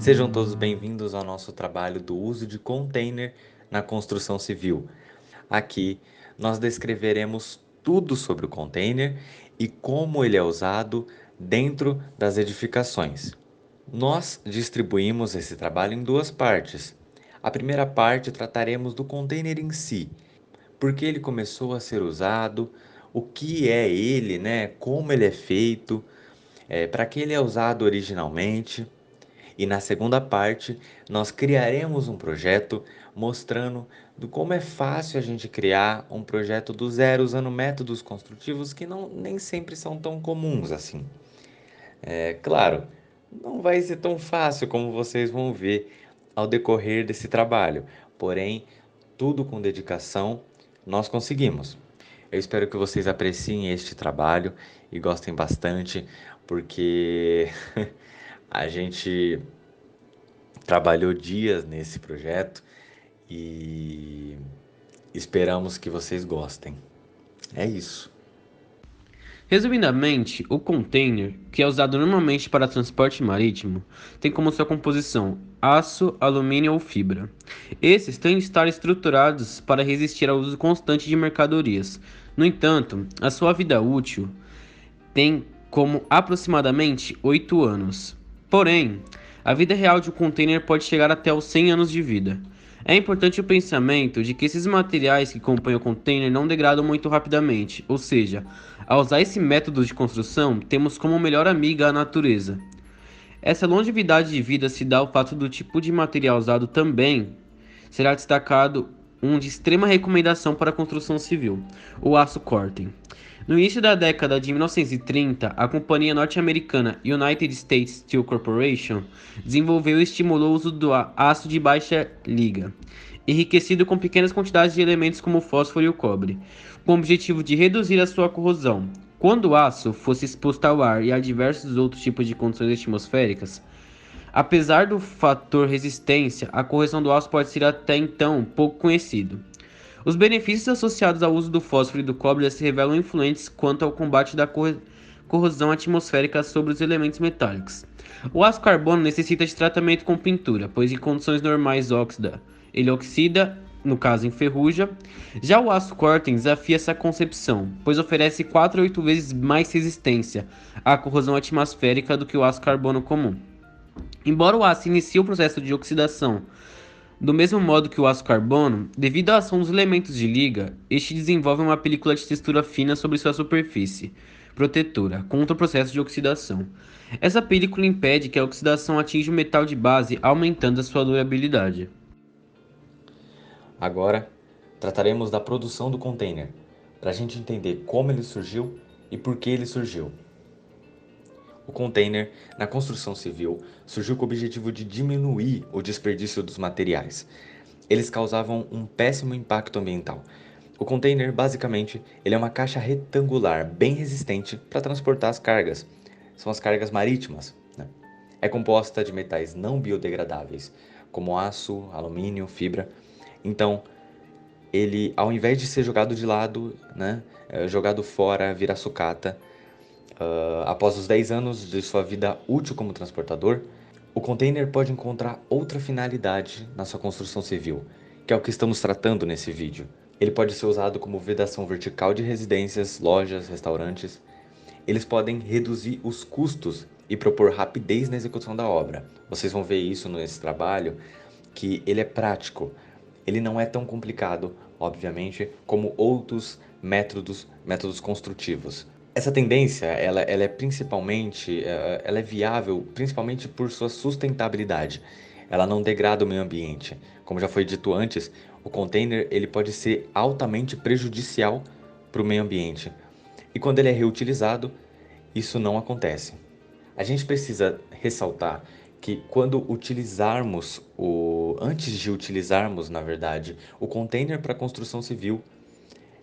Sejam todos bem-vindos ao nosso trabalho do uso de container na construção civil. Aqui nós descreveremos tudo sobre o container e como ele é usado dentro das edificações. Nós distribuímos esse trabalho em duas partes. A primeira parte trataremos do container em si, por que ele começou a ser usado, o que é ele, né? Como ele é feito, para que ele é usado originalmente. E na segunda parte, nós criaremos um projeto mostrando do como é fácil a gente criar um projeto do zero usando métodos construtivos que não nem sempre são tão comuns assim. É claro, não vai ser tão fácil como vocês vão ver ao decorrer desse trabalho, porém, tudo com dedicação nós conseguimos. Eu espero que vocês apreciem este trabalho e gostem bastante, porque a gente trabalhou dias nesse projeto e esperamos que vocês gostem. É isso. Resumidamente, o container, que é usado normalmente para transporte marítimo, tem como sua composição aço, alumínio ou fibra. Esses têm de estar estruturados para resistir ao uso constante de mercadorias. No entanto, a sua vida útil tem como aproximadamente 8 anos. Porém, a vida real de um container pode chegar até os 100 anos de vida. É importante o pensamento de que esses materiais que compõem o container não degradam muito rapidamente, ou seja, ao usar esse método de construção, temos como melhor amiga a natureza. Essa longevidade de vida se dá ao fato do tipo de material usado também será destacado um de extrema recomendação para a construção civil, o aço cortem. No início da década de 1930, a companhia norte-americana United States Steel Corporation desenvolveu e estimulou o uso do aço de baixa liga, enriquecido com pequenas quantidades de elementos como o fósforo e o cobre, com o objetivo de reduzir a sua corrosão. Quando o aço fosse exposto ao ar e a diversos outros tipos de condições atmosféricas, apesar do fator resistência, a correção do aço pode ser até então pouco conhecido. Os benefícios associados ao uso do fósforo e do cobre se revelam influentes quanto ao combate da corrosão atmosférica sobre os elementos metálicos. O aço carbono necessita de tratamento com pintura, pois em condições normais oxida. Ele oxida, no caso enferruja. Já o aço cortem desafia essa concepção, pois oferece 4 a 8 vezes mais resistência à corrosão atmosférica do que o aço carbono comum. Embora o aço inicie o processo de oxidação do mesmo modo que o aço carbono, devido à ação dos elementos de liga, este desenvolve uma película de textura fina sobre sua superfície protetora contra o processo de oxidação. Essa película impede que a oxidação atinja o metal de base, aumentando a sua durabilidade. Agora, trataremos da produção do container, para a gente entender como ele surgiu e por que ele surgiu. O container, na construção civil, surgiu com o objetivo de diminuir o desperdício dos materiais. Eles causavam um péssimo impacto ambiental. O container, basicamente, ele é uma caixa retangular bem resistente para transportar as cargas. São as cargas marítimas, né? É composta de metais não biodegradáveis, como aço, alumínio, fibra. Então, ele, ao invés de ser jogado de lado, né, jogado fora, vira sucata. Após os 10 anos de sua vida útil como transportador, o container pode encontrar outra finalidade na sua construção civil, que é o que estamos tratando nesse vídeo. Ele pode ser usado como vedação vertical de residências, lojas, restaurantes. Eles podem reduzir os custos e propor rapidez na execução da obra. Vocês vão ver isso nesse trabalho, que ele é prático. Ele não é tão complicado, obviamente, como outros métodos construtivos. Essa tendência, ela é principalmente, ela é viável principalmente por sua sustentabilidade. Ela não degrada o meio ambiente. Como já foi dito antes, o container ele pode ser altamente prejudicial para o meio ambiente. E quando ele é reutilizado, isso não acontece. A gente precisa ressaltar que quando utilizarmos antes de utilizarmos, na verdade, o container para construção civil,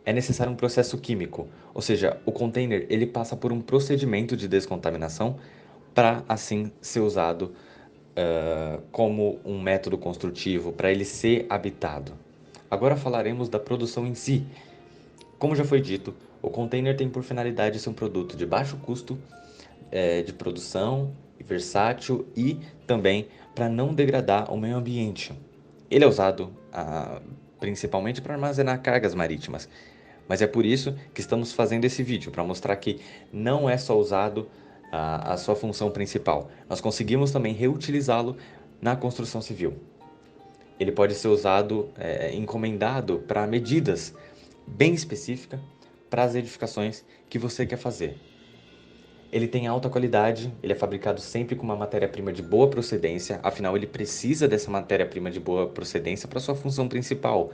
é necessário um processo químico, ou seja, o container ele passa por um procedimento de descontaminação para assim ser usado como um método construtivo, para ele ser habitado. Agora falaremos da produção em si. Como já foi dito, o container tem por finalidade ser um produto de baixo custo de produção, versátil e também para não degradar o meio ambiente. Ele é usado principalmente para armazenar cargas marítimas, mas é por isso que estamos fazendo esse vídeo, para mostrar que não é só usado a sua função principal. Nós conseguimos também reutilizá-lo na construção civil. Ele pode ser usado, encomendado para medidas bem específicas para as edificações que você quer fazer. Ele tem alta qualidade, ele é fabricado sempre com uma matéria-prima de boa procedência, afinal ele precisa dessa matéria-prima de boa procedência para sua função principal,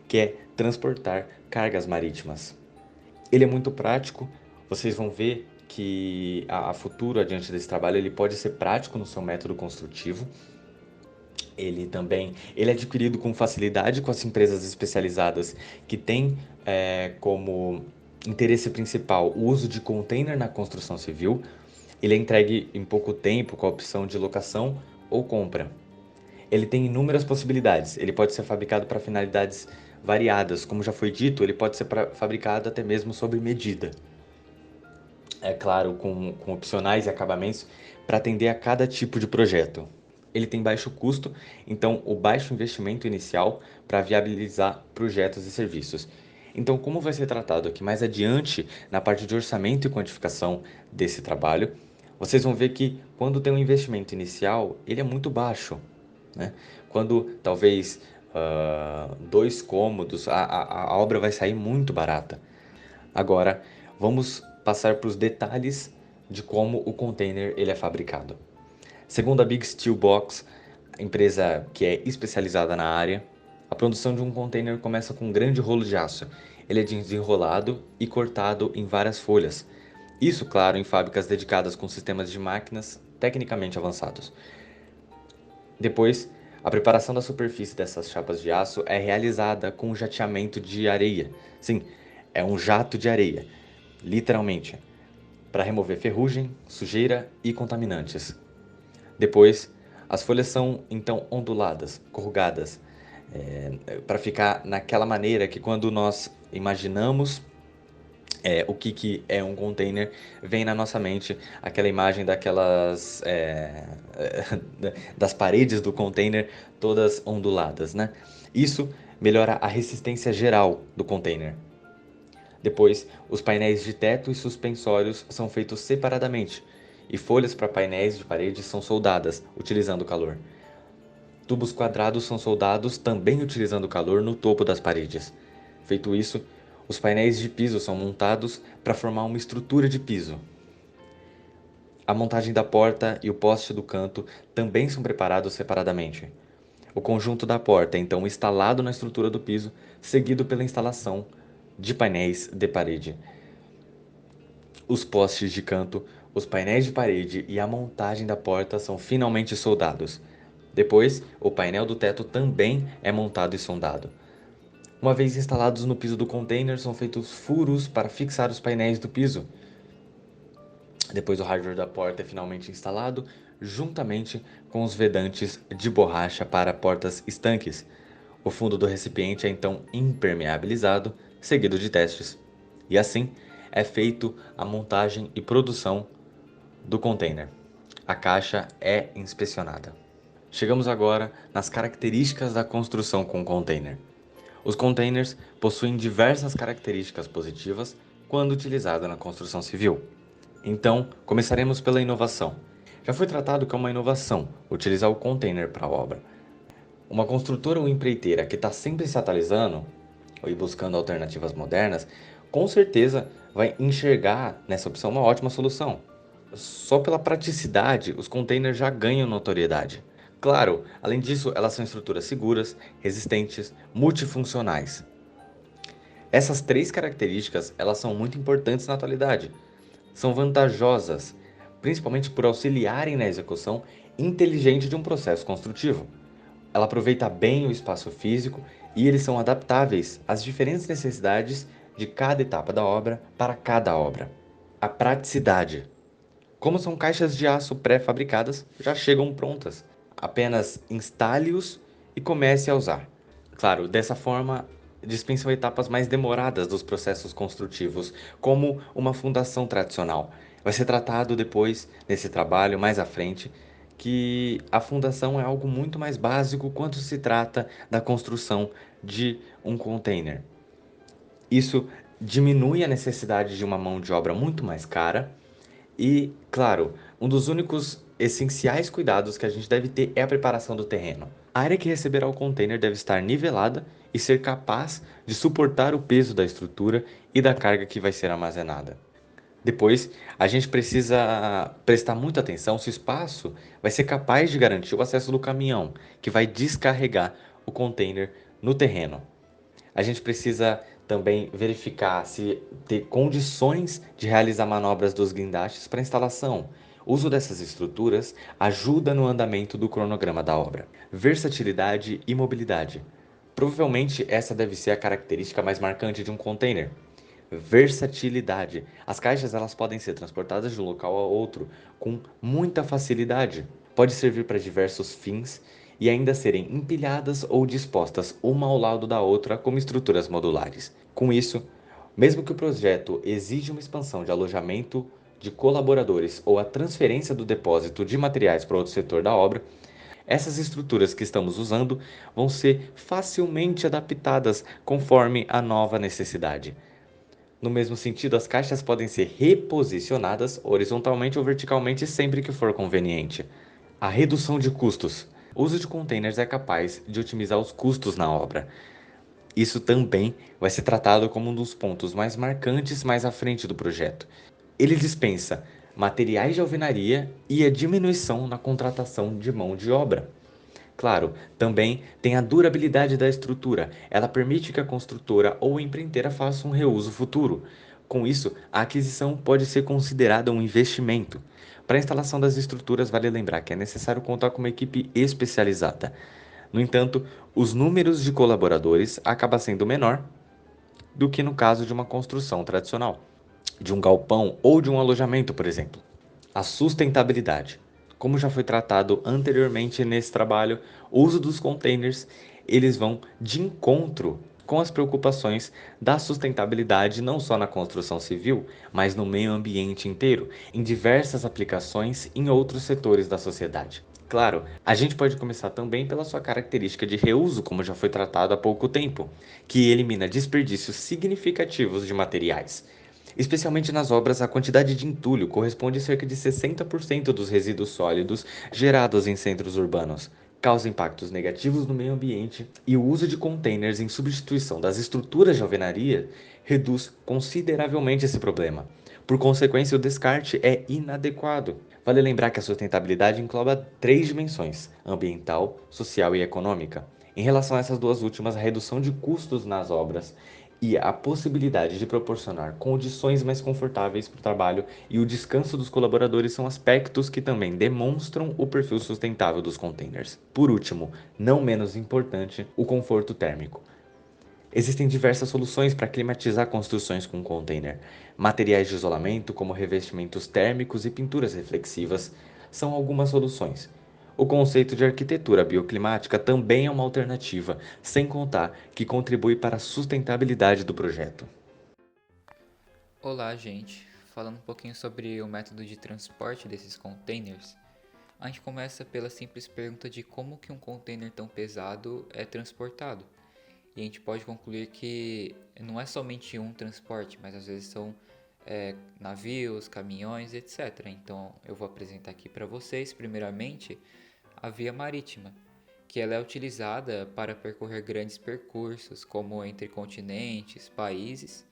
que é transportar cargas marítimas. Ele é muito prático, vocês vão ver que a futuro, adiante desse trabalho, ele pode ser prático no seu método construtivo. Ele é adquirido com facilidade com as empresas especializadas que têm como interesse principal o uso de container na construção civil. Ele é entregue em pouco tempo com a opção de locação ou compra. Ele tem inúmeras possibilidades. Ele pode ser fabricado para finalidades variadas. Como já foi dito, ele pode ser fabricado até mesmo sob medida. É claro, com opcionais e acabamentos para atender a cada tipo de projeto. Ele tem baixo custo, então o baixo investimento inicial para viabilizar projetos e serviços. Então, como vai ser tratado aqui mais adiante na parte de orçamento e quantificação desse trabalho, vocês vão ver que quando tem um investimento inicial, ele é muito baixo, né? Quando talvez 2 cômodos, a obra vai sair muito barata. Agora, vamos passar para os detalhes de como o container ele é fabricado. Segundo a Big Steel Box, empresa que é especializada na área, a produção de um container começa com um grande rolo de aço. Ele é desenrolado e cortado em várias folhas. Isso, claro, em fábricas dedicadas com sistemas de máquinas tecnicamente avançados. Depois, a preparação da superfície dessas chapas de aço é realizada com um jateamento de areia. Sim, é um jato de areia, literalmente, para remover ferrugem, sujeira e contaminantes. Depois, as folhas são então onduladas, corrugadas, para ficar naquela maneira que quando nós imaginamos o que é um container, vem na nossa mente aquela imagem das paredes do container todas onduladas, né? Isso melhora a resistência geral do container. Depois, os painéis de teto e suspensórios são feitos separadamente, e folhas para painéis de parede são soldadas, utilizando calor. Tubos quadrados são soldados também utilizando calor no topo das paredes. Feito isso, os painéis de piso são montados para formar uma estrutura de piso. A montagem da porta e o poste do canto também são preparados separadamente. O conjunto da porta é então instalado na estrutura do piso, seguido pela instalação de painéis de parede. Os postes de canto, os painéis de parede e a montagem da porta são finalmente soldados. Depois, o painel do teto também é montado e sondado. Uma vez instalados no piso do container, são feitos furos para fixar os painéis do piso. Depois, o hardware da porta é finalmente instalado, juntamente com os vedantes de borracha para portas estanques. O fundo do recipiente é então impermeabilizado, seguido de testes. E assim, é feito a montagem e produção do container. A caixa é inspecionada. Chegamos agora nas características da construção com container. Os containers possuem diversas características positivas quando utilizados na construção civil. Então, começaremos pela inovação. Já foi tratado que é uma inovação utilizar o container para a obra. Uma construtora ou empreiteira que está sempre se atualizando e buscando alternativas modernas, com certeza vai enxergar nessa opção uma ótima solução. Só pela praticidade, os containers já ganham notoriedade. Claro, além disso, elas são estruturas seguras, resistentes, multifuncionais. Essas 3 características, elas são muito importantes na atualidade. São vantajosas, principalmente por auxiliarem na execução inteligente de um processo construtivo. Ela aproveita bem o espaço físico e eles são adaptáveis às diferentes necessidades de cada etapa da obra para cada obra. A praticidade. Como são caixas de aço pré-fabricadas, já chegam prontas. Apenas instale-os e comece a usar. Claro, dessa forma, dispensam etapas mais demoradas dos processos construtivos, como uma fundação tradicional. Vai ser tratado depois, nesse trabalho, mais à frente, que a fundação é algo muito mais básico quando se trata da construção de um container. Isso diminui a necessidade de uma mão de obra muito mais cara e, claro, um dos únicos essenciais cuidados que a gente deve ter é a preparação do terreno. A área que receberá o container deve estar nivelada e ser capaz de suportar o peso da estrutura e da carga que vai ser armazenada. Depois, a gente precisa prestar muita atenção se o espaço vai ser capaz de garantir o acesso do caminhão, que vai descarregar o container no terreno. A gente precisa também verificar se ter condições de realizar manobras dos guindastes para instalação. O uso dessas estruturas ajuda no andamento do cronograma da obra. Versatilidade e mobilidade. Provavelmente essa deve ser a característica mais marcante de um container. Versatilidade. As caixas elas podem ser transportadas de um local a outro com muita facilidade. Pode servir para diversos fins e ainda serem empilhadas ou dispostas uma ao lado da outra como estruturas modulares. Com isso, mesmo que o projeto exija uma expansão de alojamento de colaboradores ou a transferência do depósito de materiais para outro setor da obra, essas estruturas que estamos usando vão ser facilmente adaptadas conforme a nova necessidade. No mesmo sentido, as caixas podem ser reposicionadas horizontalmente ou verticalmente sempre que for conveniente. A redução de custos. O uso de containers é capaz de otimizar os custos na obra. Isso também vai ser tratado como um dos pontos mais marcantes mais à frente do projeto. Ele dispensa materiais de alvenaria e a diminuição na contratação de mão de obra. Claro, também tem a durabilidade da estrutura. Ela permite que a construtora ou empreiteira faça um reuso futuro. Com isso, a aquisição pode ser considerada um investimento. Para a instalação das estruturas, vale lembrar que é necessário contar com uma equipe especializada. No entanto, os números de colaboradores acaba sendo menor do que no caso de uma construção tradicional, de um galpão ou de um alojamento, por exemplo. A sustentabilidade. Como já foi tratado anteriormente nesse trabalho, o uso dos containers, eles vão de encontro com as preocupações da sustentabilidade não só na construção civil, mas no meio ambiente inteiro, em diversas aplicações em outros setores da sociedade. Claro, a gente pode começar também pela sua característica de reuso, como já foi tratado há pouco tempo, que elimina desperdícios significativos de materiais. Especialmente nas obras, a quantidade de entulho corresponde a cerca de 60% dos resíduos sólidos gerados em centros urbanos. Causa impactos negativos no meio ambiente e o uso de containers em substituição das estruturas de alvenaria reduz consideravelmente esse problema. Por consequência, o descarte é inadequado. Vale lembrar que a sustentabilidade engloba três dimensões: ambiental, social e econômica. Em relação a essas duas últimas, a redução de custos nas obras e a possibilidade de proporcionar condições mais confortáveis para o trabalho e o descanso dos colaboradores são aspectos que também demonstram o perfil sustentável dos containers. Por último, não menos importante, o conforto térmico. Existem diversas soluções para climatizar construções com container. Materiais de isolamento, como revestimentos térmicos e pinturas reflexivas, são algumas soluções. O conceito de arquitetura bioclimática também é uma alternativa, sem contar que contribui para a sustentabilidade do projeto. Olá, gente. Falando um pouquinho sobre o método de transporte desses containers, a gente começa pela simples pergunta de como que um container tão pesado é transportado. E a gente pode concluir que não é somente um transporte, mas às vezes são navios, caminhões, etc. Então eu vou apresentar aqui para vocês, primeiramente, a via marítima, que ela é utilizada para percorrer grandes percursos, como entre continentes, países.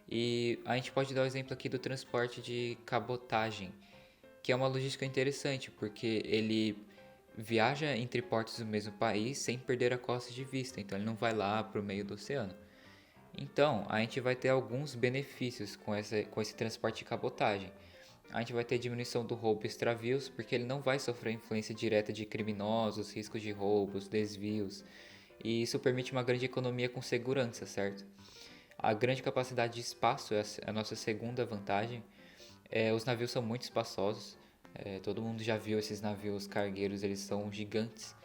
E a gente pode dar o exemplo aqui do transporte de cabotagem, que é uma logística interessante, porque ele viaja entre portos do mesmo país sem perder a costa de vista, então ele não vai lá para o meio do oceano. Então, a gente vai ter alguns benefícios com esse transporte de cabotagem. A gente vai ter diminuição do roubo e extravios, porque ele não vai sofrer influência direta de criminosos, riscos de roubos, desvios, e isso permite uma grande economia com segurança, certo? A grande capacidade de espaço é a nossa segunda vantagem. Os navios são muito espaçosos. Todo mundo já viu esses navios cargueiros, eles são gigantes.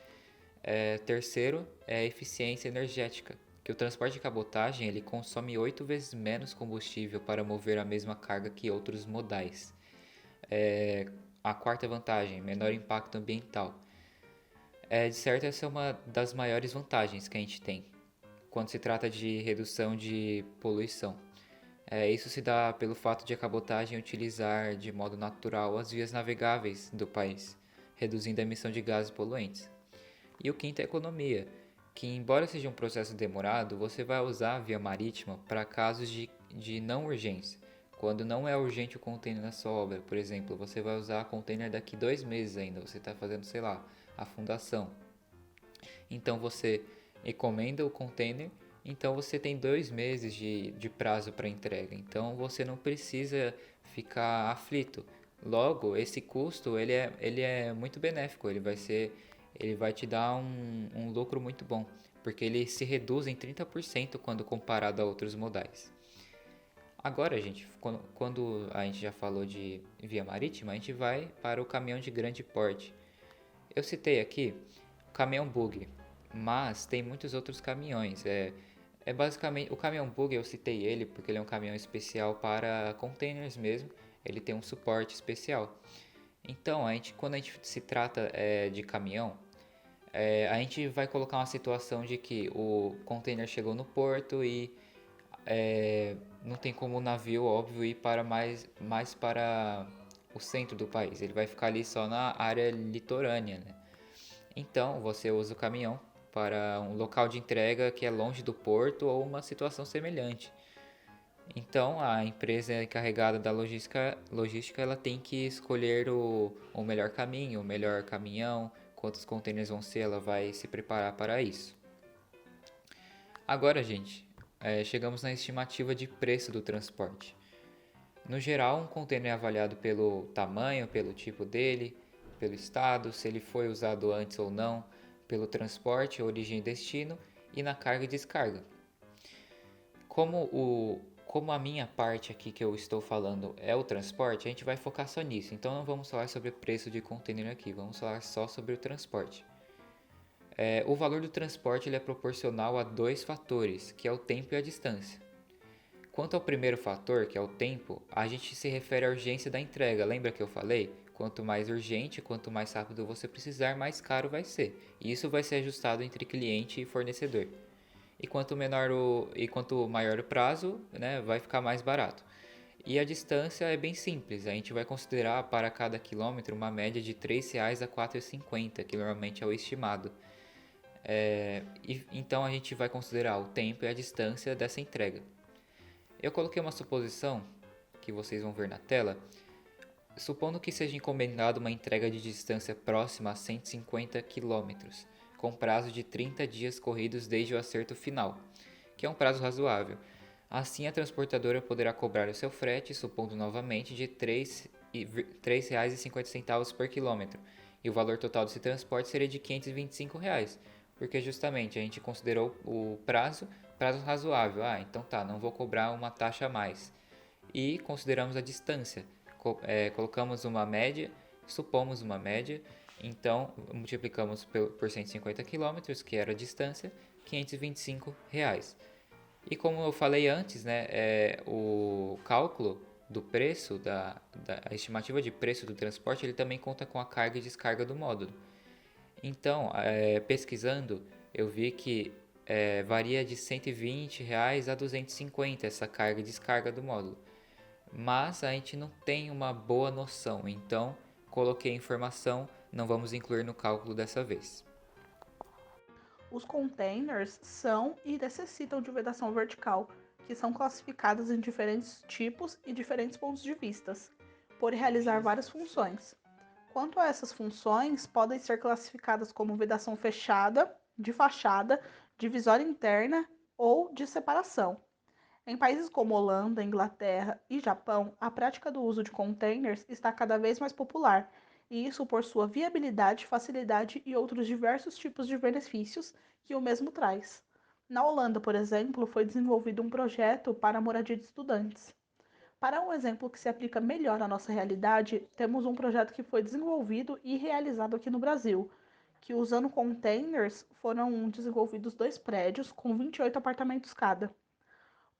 Terceiro é a eficiência energética, que o transporte de cabotagem ele consome 8 vezes menos combustível para mover a mesma carga que outros modais. a quarta vantagem, menor impacto ambiental. De certo, essa é uma das maiores vantagens que a gente tem quando se trata de redução de poluição. Isso se dá pelo fato de a cabotagem utilizar de modo natural as vias navegáveis do país, reduzindo a emissão de gases poluentes. E o quinto é a economia, que embora seja um processo demorado, você vai usar a via marítima para casos de não urgência. Quando não é urgente o container na sua obra, por exemplo, você vai usar container daqui 2 meses ainda, você está fazendo, sei lá, a fundação. Então você encomenda o container, então você tem 2 meses de prazo para entrega. Então você não precisa ficar aflito. Logo, esse custo ele é muito benéfico, ele vai te dar um lucro muito bom, porque ele se reduz em 30% quando comparado a outros modais. Agora, gente, quando a gente já falou de via marítima, a gente vai para o caminhão de grande porte. Eu citei aqui o caminhão buggy, mas tem muitos outros caminhões. É basicamente o caminhão buggy, eu citei ele porque ele é um caminhão especial para containers mesmo. Ele tem um suporte especial. Então, quando a gente se trata de caminhão, a gente vai colocar uma situação de que o container chegou no porto e não tem como o navio, óbvio, ir para mais para o centro do país. Ele vai ficar ali só na área litorânea, né? Então, você usa o caminhão para um local de entrega que é longe do porto ou uma situação semelhante. Então, a empresa encarregada da logística ela tem que escolher o melhor caminho, o melhor caminhão, quantos contêineres vão ser, ela vai se preparar para isso. Agora, gente, chegamos na estimativa de preço do transporte. No geral, um container é avaliado pelo tamanho, pelo tipo dele, pelo estado, se ele foi usado antes ou não, pelo transporte, origem e destino e na carga e descarga. Como a minha parte aqui que eu estou falando é o transporte, a gente vai focar só nisso. Então não vamos falar sobre o preço de container aqui, vamos falar só sobre o transporte. O valor do transporte ele é proporcional a dois fatores, que é o tempo e a distância. Quanto ao primeiro fator, que é o tempo, a gente se refere à urgência da entrega. Lembra que eu falei? Quanto mais urgente, quanto mais rápido você precisar, mais caro vai ser. E isso vai ser ajustado entre cliente e fornecedor. Quanto maior o prazo, né, vai ficar mais barato. E a distância é bem simples. A gente vai considerar para cada quilômetro uma média de R$ 3,00 a R$ 4,50, que normalmente é o estimado. Então a gente vai considerar o tempo e a distância dessa entrega. Eu coloquei uma suposição que vocês vão ver na tela. Supondo que seja encomendada uma entrega de distância próxima a 150 km, com prazo de 30 dias corridos desde o acerto final, que é um prazo razoável. Assim, a transportadora poderá cobrar o seu frete, supondo novamente, de R$ 3,50 por quilômetro, e o valor total desse transporte seria de R$ 525, porque justamente a gente considerou o prazo razoável. Então tá, não vou cobrar uma taxa a mais. E consideramos a distância, colocamos uma média, supomos uma média, então multiplicamos por 150 km, que era a distância, R$ 525. E como eu falei antes, né, o cálculo do preço, a estimativa de preço do transporte, ele também conta com a carga e descarga do módulo. Então, pesquisando, eu vi que varia de R$ 120 a R$ 250 essa carga e descarga do módulo. Mas a gente não tem uma boa noção, então coloquei a informação, não vamos incluir no cálculo dessa vez. Os containers são e necessitam de vedação vertical, que são classificadas em diferentes tipos e diferentes pontos de vista, por realizar várias funções. Quanto a essas funções, podem ser classificadas como vedação fechada, de fachada, divisória interna ou de separação. Em países como Holanda, Inglaterra e Japão, a prática do uso de containers está cada vez mais popular, e isso por sua viabilidade, facilidade e outros diversos tipos de benefícios que o mesmo traz. Na Holanda, por exemplo, foi desenvolvido um projeto para a moradia de estudantes. Para um exemplo que se aplica melhor à nossa realidade, temos um projeto que foi desenvolvido e realizado aqui no Brasil, que usando containers foram desenvolvidos 2 prédios com 28 apartamentos cada.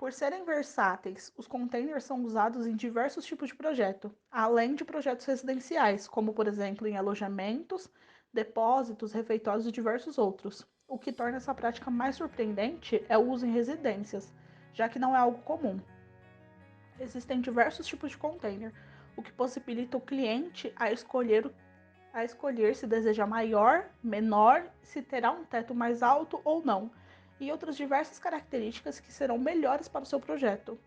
Por serem versáteis, os containers são usados em diversos tipos de projeto, além de projetos residenciais, como por exemplo em alojamentos, depósitos, refeitórios e diversos outros. O que torna essa prática mais surpreendente é o uso em residências, já que não é algo comum. Existem diversos tipos de container, o que possibilita o cliente a escolher se deseja maior, menor, se terá um teto mais alto ou não, e outras diversas características que serão melhores para o seu projeto.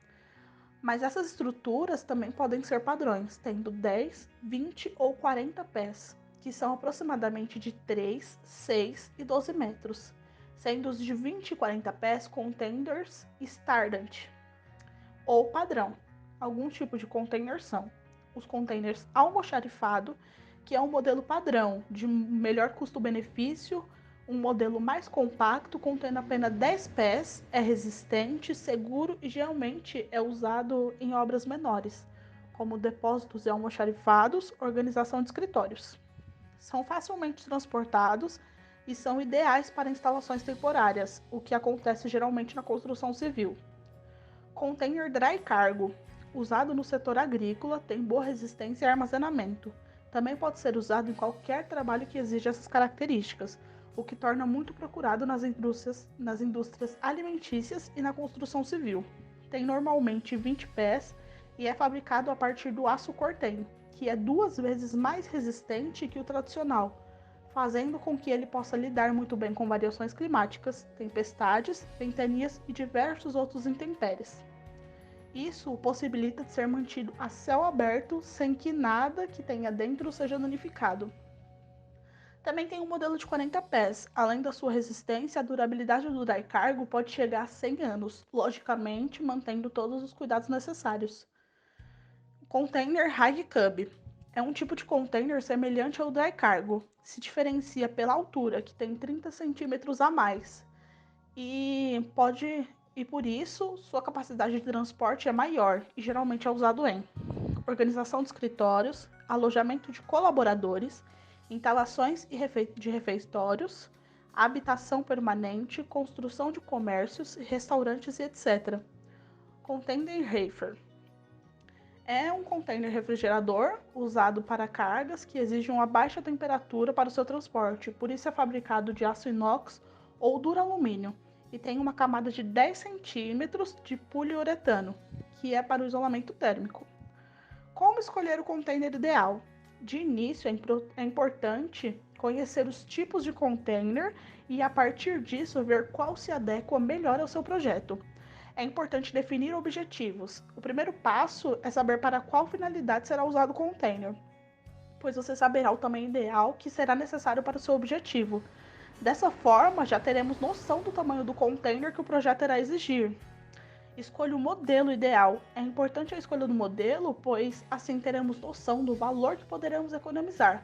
Mas essas estruturas também podem ser padrões, tendo 10, 20 ou 40 pés, que são aproximadamente de 3, 6 e 12 metros, sendo os de 20 e 40 pés containers standard, ou padrão. Alguns tipos de containers são os containers almoxarifado, que é um modelo padrão de melhor custo-benefício, um modelo mais compacto, contendo apenas 10 pés, é resistente, seguro e geralmente é usado em obras menores, como depósitos e almoxarifados, organização de escritórios. São facilmente transportados e são ideais para instalações temporárias, o que acontece geralmente na construção civil. Container dry cargo, usado no setor agrícola, tem boa resistência e armazenamento. Também pode ser usado em qualquer trabalho que exija essas características, o que torna muito procurado nas indústrias alimentícias e na construção civil. Tem normalmente 20 pés e é fabricado a partir do aço corten, que é 2 vezes mais resistente que o tradicional, fazendo com que ele possa lidar muito bem com variações climáticas, tempestades, ventanias e diversos outros intempéries. Isso o possibilita de ser mantido a céu aberto sem que nada que tenha dentro seja danificado. Também tem um modelo de 40 pés. Além da sua resistência, a durabilidade do dry cargo pode chegar a 100 anos, logicamente mantendo todos os cuidados necessários. Container High Cub é um tipo de container semelhante ao dry cargo. Se diferencia pela altura, que tem 30 centímetros a mais, e por isso sua capacidade de transporte é maior e geralmente é usado em organização de escritórios, alojamento de colaboradores, instalações de refeitórios, habitação permanente, construção de comércios, restaurantes e etc. Container Reefer é um container refrigerador usado para cargas que exigem uma baixa temperatura para o seu transporte, por isso é fabricado de aço inox ou duralumínio e tem uma camada de 10 centímetros de poliuretano, que é para o isolamento térmico. Como escolher o container ideal? De início, é importante conhecer os tipos de container e, a partir disso, ver qual se adequa melhor ao seu projeto. É importante definir objetivos. O primeiro passo é saber para qual finalidade será usado o container, pois você saberá o tamanho ideal que será necessário para o seu objetivo. Dessa forma, já teremos noção do tamanho do container que o projeto irá exigir. Escolha o modelo ideal. É importante a escolha do modelo, pois assim teremos noção do valor que poderemos economizar.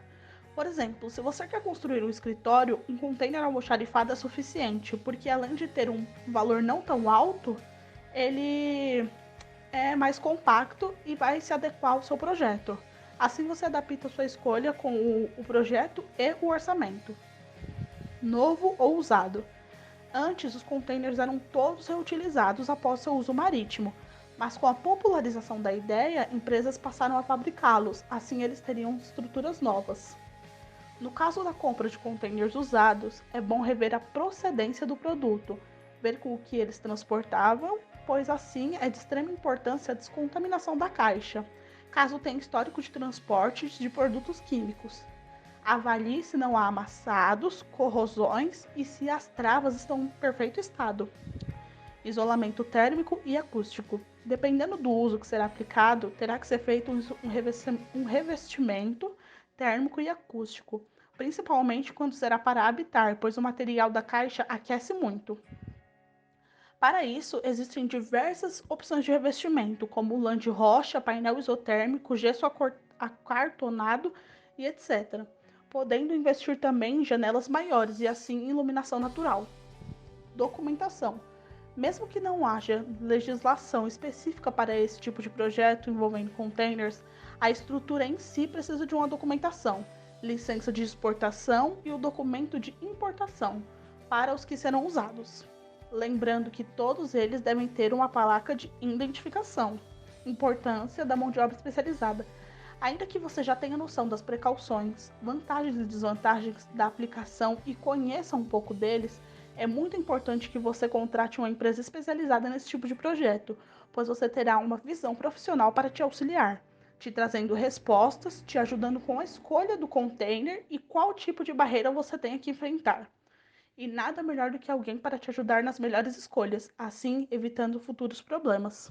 Por exemplo, se você quer construir um escritório, um container almoxarifado é suficiente, porque além de ter um valor não tão alto, ele é mais compacto e vai se adequar ao seu projeto. Assim você adapta a sua escolha com o projeto e o orçamento. Novo ou usado. Antes, os containers eram todos reutilizados após seu uso marítimo, mas com a popularização da ideia, empresas passaram a fabricá-los, assim eles teriam estruturas novas. No caso da compra de containers usados, é bom rever a procedência do produto, ver com o que eles transportavam, pois assim é de extrema importância a descontaminação da caixa, caso tenha histórico de transporte de produtos químicos. Avalie se não há amassados, corrosões e se as travas estão em perfeito estado. Isolamento térmico e acústico. Dependendo do uso que será aplicado, terá que ser feito um revestimento térmico e acústico, principalmente quando será para habitar, pois o material da caixa aquece muito. Para isso, existem diversas opções de revestimento, como lã de rocha, painel isotérmico, gesso acartonado e etc., podendo investir também em janelas maiores e assim iluminação natural. Documentação. Mesmo que não haja legislação específica para esse tipo de projeto envolvendo containers, a estrutura em si precisa de uma documentação, licença de exportação e o documento de importação para os que serão usados. lembrando que todos eles devem ter uma placa de identificação. Importância da mão de obra especializada. Ainda que você já tenha noção das precauções, vantagens e desvantagens da aplicação e conheça um pouco deles, é muito importante que você contrate uma empresa especializada nesse tipo de projeto, pois você terá uma visão profissional para te auxiliar, te trazendo respostas, te ajudando com a escolha do container e qual tipo de barreira você tem que enfrentar. E nada melhor do que alguém para te ajudar nas melhores escolhas, assim evitando futuros problemas.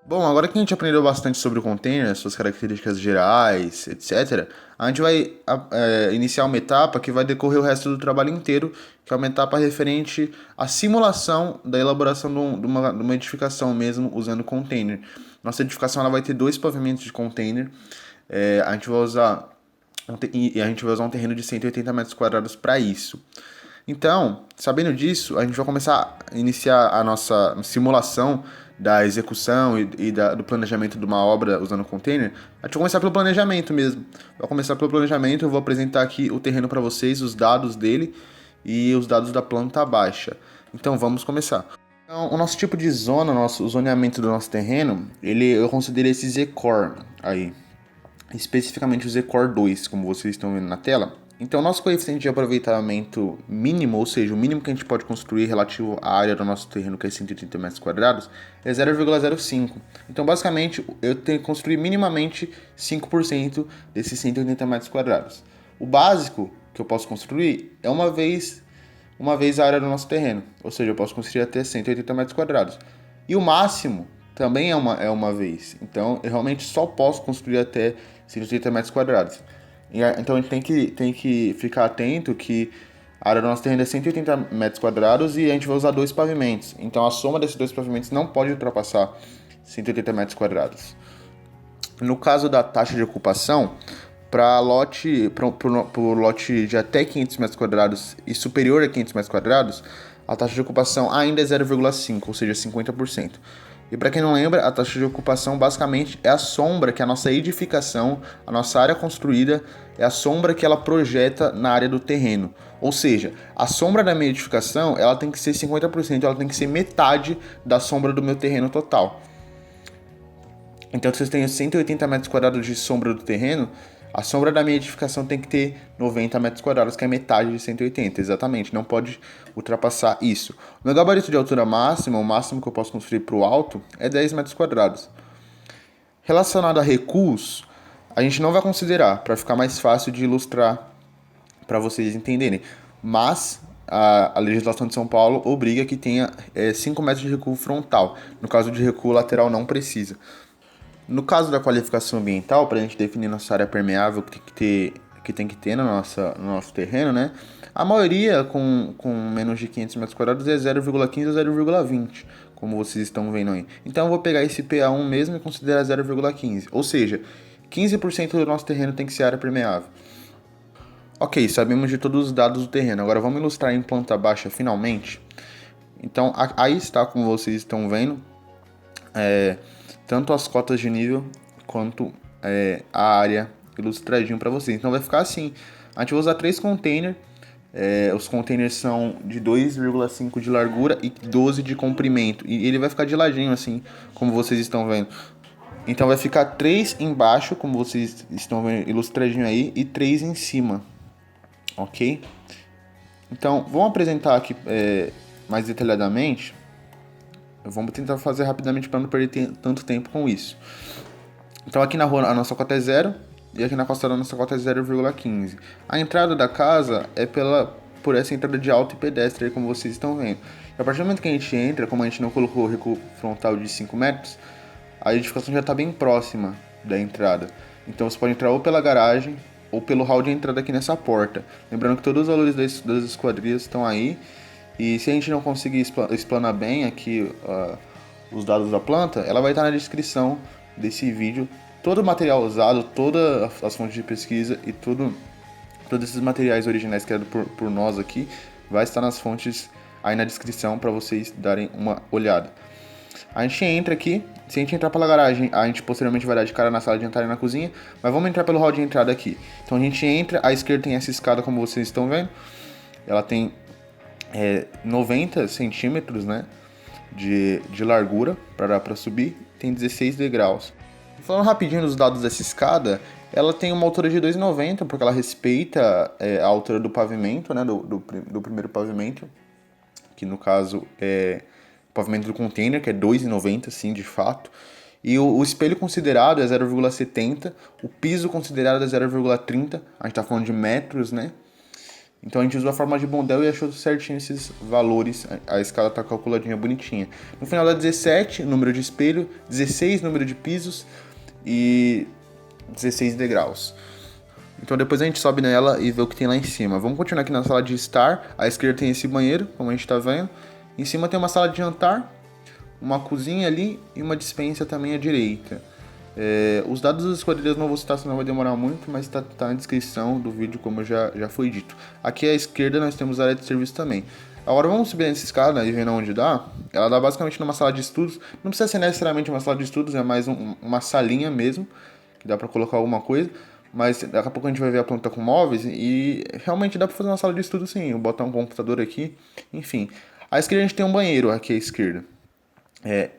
Bom, agora que a gente aprendeu bastante sobre o container, suas características gerais, etc., a gente vai iniciar uma etapa que vai decorrer o resto do trabalho inteiro, que é uma etapa referente à simulação da elaboração de uma edificação mesmo usando container. Nossa edificação ela vai ter 2 pavimentos de container. A gente vai usar um terreno de 180 metros quadrados para isso. Então, sabendo disso, a gente vai começar a iniciar a nossa simulação da execução do planejamento de uma obra usando container. A gente vai começar pelo planejamento mesmo. Vai começar pelo planejamento, eu vou apresentar aqui o terreno para vocês, os dados dele e os dados da planta baixa. Então, vamos começar. Então, o nosso tipo de zona, o zoneamento do nosso terreno, eu considero esse Z-Core aí. Especificamente o Z-Core 2, como vocês estão vendo na tela. Então, nosso coeficiente de aproveitamento mínimo, ou seja, o mínimo que a gente pode construir relativo à área do nosso terreno, que é 130 metros quadrados, é 0,05. Então, basicamente, eu tenho que construir minimamente 5% desses 180 metros quadrados. O básico que eu posso construir é uma vez a área do nosso terreno, ou seja, eu posso construir até 180 metros quadrados. E o máximo também é uma vez. Então, eu realmente só posso construir até 180 metros quadrados. Então a gente tem que ficar atento que a área do nosso terreno é 180 metros quadrados e a gente vai usar 2 pavimentos. Então a soma desses 2 pavimentos não pode ultrapassar 180 metros quadrados. No caso da taxa de ocupação, para lote de até 500 metros quadrados e superior a 500 metros quadrados, a taxa de ocupação ainda é 0,5, ou seja, 50%. E para quem não lembra, a taxa de ocupação basicamente é a sombra que a nossa edificação, a nossa área construída, é a sombra que ela projeta na área do terreno. Ou seja, a sombra da minha edificação ela tem que ser 50%, ela tem que ser metade da sombra do meu terreno total. Então, se eu tenho 180 metros quadrados de sombra do terreno, a sombra da minha edificação tem que ter 90 metros quadrados, que é metade de 180, exatamente, não pode ultrapassar isso. O meu gabarito de altura máxima, o máximo que eu posso construir para o alto, é 10 metros quadrados. Relacionado a recuos, a gente não vai considerar, para ficar mais fácil de ilustrar para vocês entenderem, mas a legislação de São Paulo obriga que tenha 5 metros de recuo frontal, no caso de recuo lateral não precisa. No caso da qualificação ambiental, para a gente definir nossa área permeável que tem que ter no nosso terreno, né? A maioria com menos de 500 metros quadrados é 0,15 ou 0,20, como vocês estão vendo aí. Então eu vou pegar esse PA1 mesmo e considerar 0,15, ou seja, 15% do nosso terreno tem que ser área permeável. Ok, sabemos de todos os dados do terreno, agora vamos ilustrar em planta baixa finalmente. Então aí está, como vocês estão vendo, tanto as cotas de nível quanto a área ilustradinho para vocês. Então vai ficar assim, a gente vai usar 3 containers, os containers são de 2,5 de largura e 12 de comprimento, e ele vai ficar de ladinho assim, como vocês estão vendo. Então vai ficar 3 embaixo, como vocês estão vendo ilustradinho aí, e 3 em cima, ok? Então vamos apresentar aqui mais detalhadamente. Vamos tentar fazer rapidamente para não perder tanto tempo com isso. Então aqui na rua a nossa cota é 0 e aqui na costa a nossa cota é 0,15. A entrada da casa é por essa entrada de alto e pedestre, como vocês estão vendo. E a partir do momento que a gente entra, como a gente não colocou o recuo frontal de 5 metros, a edificação já está bem próxima da entrada. Então você pode entrar ou pela garagem ou pelo hall de entrada aqui nessa porta. Lembrando que todos os valores das esquadrias estão aí. E se a gente não conseguir explanar bem aqui os dados da planta, ela vai estar na descrição desse vídeo. Todo o material usado, todas as fontes de pesquisa e todos esses materiais originais criados por nós aqui, vai estar nas fontes aí na descrição para vocês darem uma olhada. A gente entra aqui, se a gente entrar pela garagem, a gente posteriormente vai dar de cara na sala de jantar e na cozinha, mas vamos entrar pelo hall de entrada aqui. Então a gente entra, à esquerda tem essa escada como vocês estão vendo, ela tem 90 centímetros, né, de largura para subir, tem 16 degraus. Falando rapidinho dos dados dessa escada, ela tem uma altura de 2,90, porque ela respeita a altura do pavimento, né, do primeiro pavimento, que no caso é o pavimento do container, que é 2,90, sim, de fato. E o espelho considerado é 0,70, o piso considerado é 0,30, a gente tá falando de metros, né? Então a gente usou a fórmula de Bondel e achou certinho esses valores, a escala tá calculadinha, bonitinha. No final dá 17, número de espelho, 16, número de pisos e 16 degraus. Então depois a gente sobe nela e vê o que tem lá em cima. Vamos continuar aqui na sala de estar. À esquerda tem esse banheiro, como a gente tá vendo. Em cima tem uma sala de jantar, uma cozinha ali e uma despensa também à direita. Os dados das esquadrias não vou citar, senão vai demorar muito, mas tá na descrição do vídeo, como já foi dito. Aqui à esquerda nós temos a área de serviço também. Agora vamos subir nessa escada e vendo onde dá. Ela dá basicamente numa sala de estudos. Não precisa ser necessariamente uma sala de estudos, é mais uma salinha mesmo, que dá pra colocar alguma coisa. Mas daqui a pouco a gente vai ver a planta com móveis e realmente dá pra fazer uma sala de estudo sim. Eu botar um computador aqui, enfim. À esquerda a gente tem um banheiro aqui à esquerda.